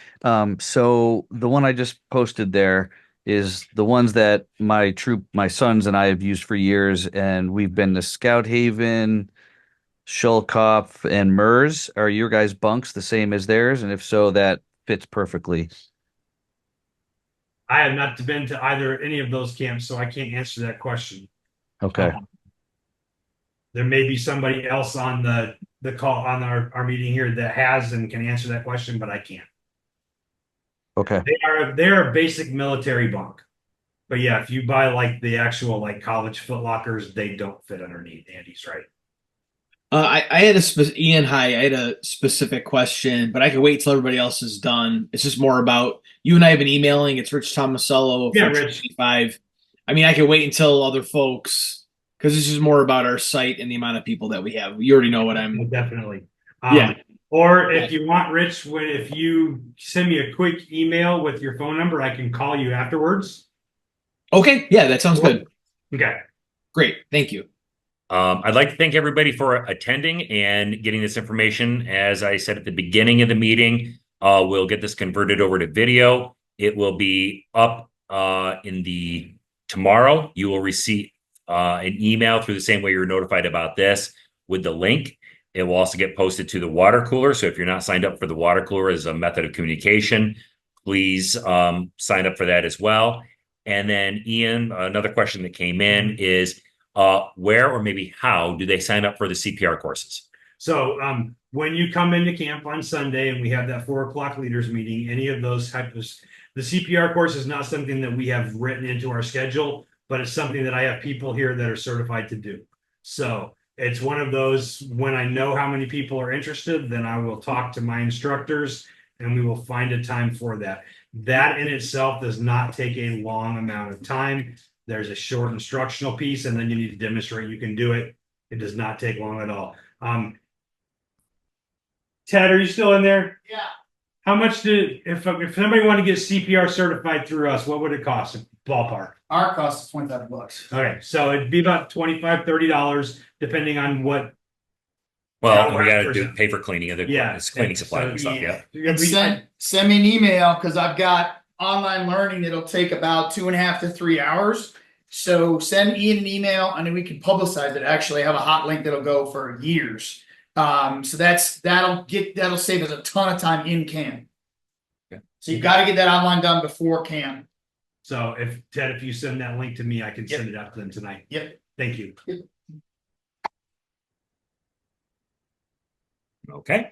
Speaker 4: So the one I just posted there is the ones that my sons and I have used for years, and we've been to Scout Haven, Shulkopf, and Mers. Are your guys' bunks the same as theirs? And if so, that fits perfectly.
Speaker 1: I have not been to any of those camps, so I can't answer that question.
Speaker 4: Okay.
Speaker 1: There may be somebody else on the call on our meeting here that has and can answer that question, but I can't.
Speaker 4: Okay.
Speaker 1: They're a basic military bunk. But yeah, if you buy like the actual like college foot lockers, they don't fit underneath. Andy's right.
Speaker 5: I had Ian, hi. I had a specific question, but I could wait till everybody else is done. It's just more about you and I have been emailing. It's Rich Tomasello.
Speaker 1: Yeah, Rich.
Speaker 5: 5. I mean, I could wait until other folks because this is more about our site and the amount of people that we have. You already know what I'm.
Speaker 1: Definitely.
Speaker 5: Yeah.
Speaker 1: Or if you want, Rich, if you send me a quick email with your phone number, I can call you afterwards.
Speaker 5: Okay. Yeah, that sounds good.
Speaker 1: Okay.
Speaker 5: Great. Thank you.
Speaker 2: I'd like to thank everybody for attending and getting this information. As I said at the beginning of the meeting, we'll get this converted over to video. It will be up tomorrow. You will receive an email through the same way you're notified about this with the link. It will also get posted to the water cooler. So if you're not signed up for the water cooler as a method of communication, please sign up for that as well. And then Ian, another question that came in is, where or maybe how do they sign up for the CPR courses?
Speaker 1: So when you come into camp on Sunday and we have that 4 o'clock leaders meeting, any of those types of the CPR course is not something that we have written into our schedule, but it's something that I have people here that are certified to do. So it's one of those, when I know how many people are interested, then I will talk to my instructors and we will find a time for that. That in itself does not take a long amount of time. There's a short instructional piece, and then you need to demonstrate you can do it. It does not take long at all. Ted, are you still in there?
Speaker 6: Yeah.
Speaker 1: How much if somebody wanted to get CPR certified through us, what would it cost? Ballpark.
Speaker 6: Our cost is $25.
Speaker 1: Okay, so it'd be about $25, $30, depending on what.
Speaker 2: Well, we got to pay for cleaning of the
Speaker 1: Yeah,
Speaker 2: cleaning supplies and stuff. Yeah.
Speaker 6: And send me an email because I've got online learning that'll take about 2.5 to 3 hours. So send Ian an email and then we can publicize it. Actually, I have a hot link that'll go for years. So that'll save us a ton of time in camp.
Speaker 2: Okay.
Speaker 6: So you've got to get that online done before camp.
Speaker 1: So if you send that link to me, I can
Speaker 6: Yep.
Speaker 1: send it out to them tonight.
Speaker 6: Yep.
Speaker 1: Thank you.
Speaker 6: Yep.
Speaker 2: Okay.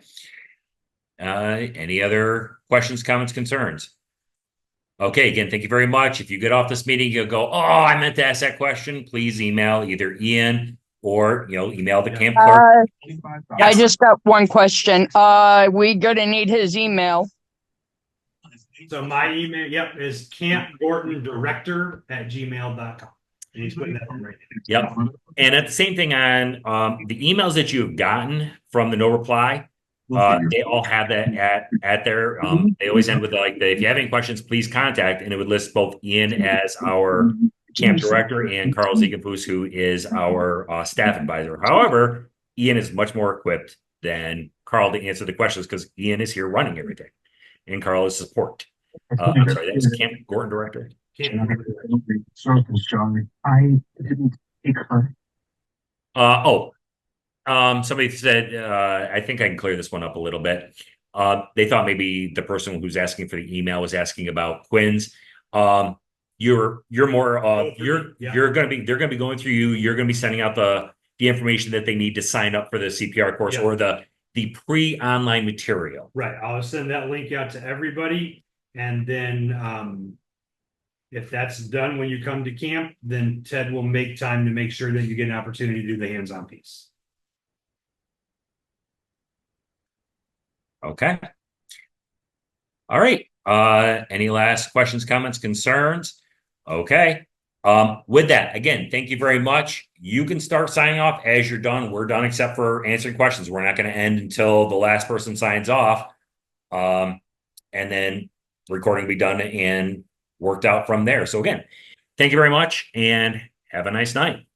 Speaker 2: Any other questions, comments, concerns? Okay, again, thank you very much. If you get off this meeting, you'll go, oh, I meant to ask that question. Please email either Ian or, email the camp clerk.
Speaker 7: I just got one question. We gonna need his email.
Speaker 1: So my email, is campgortondirector@gmail.com. And he's putting that on right now.
Speaker 2: Yep. And at the same thing on the emails that you've gotten from the no reply, they all have that at their they always end with if you have any questions, please contact, and it would list both Ian as our camp director and Carl Ziegenfuss, who is our staff advisor. However, Ian is much more equipped than Carl to answer the questions because Ian is here running everything and Carl is support. I'm sorry, that was Camp Gorton director.
Speaker 8: I didn't take her.
Speaker 2: Somebody said, I think I can clear this one up a little bit. They thought maybe the person who's asking for the email was asking about Quinn's. You're more they're going to be going through you. You're going to be sending out the information that they need to sign up for the CPR course or the pre-online material.
Speaker 1: Right. I'll send that link out to everybody. And then if that's done when you come to camp, then Ted will make time to make sure that you get an opportunity to do the hands-on piece.
Speaker 2: Okay. All right. Any last questions, comments, concerns? Okay. With that, again, thank you very much. You can start signing off as you're done. We're done except for answering questions. We're not going to end until the last person signs off. And then recording will be done and worked out from there. So again, thank you very much and have a nice night.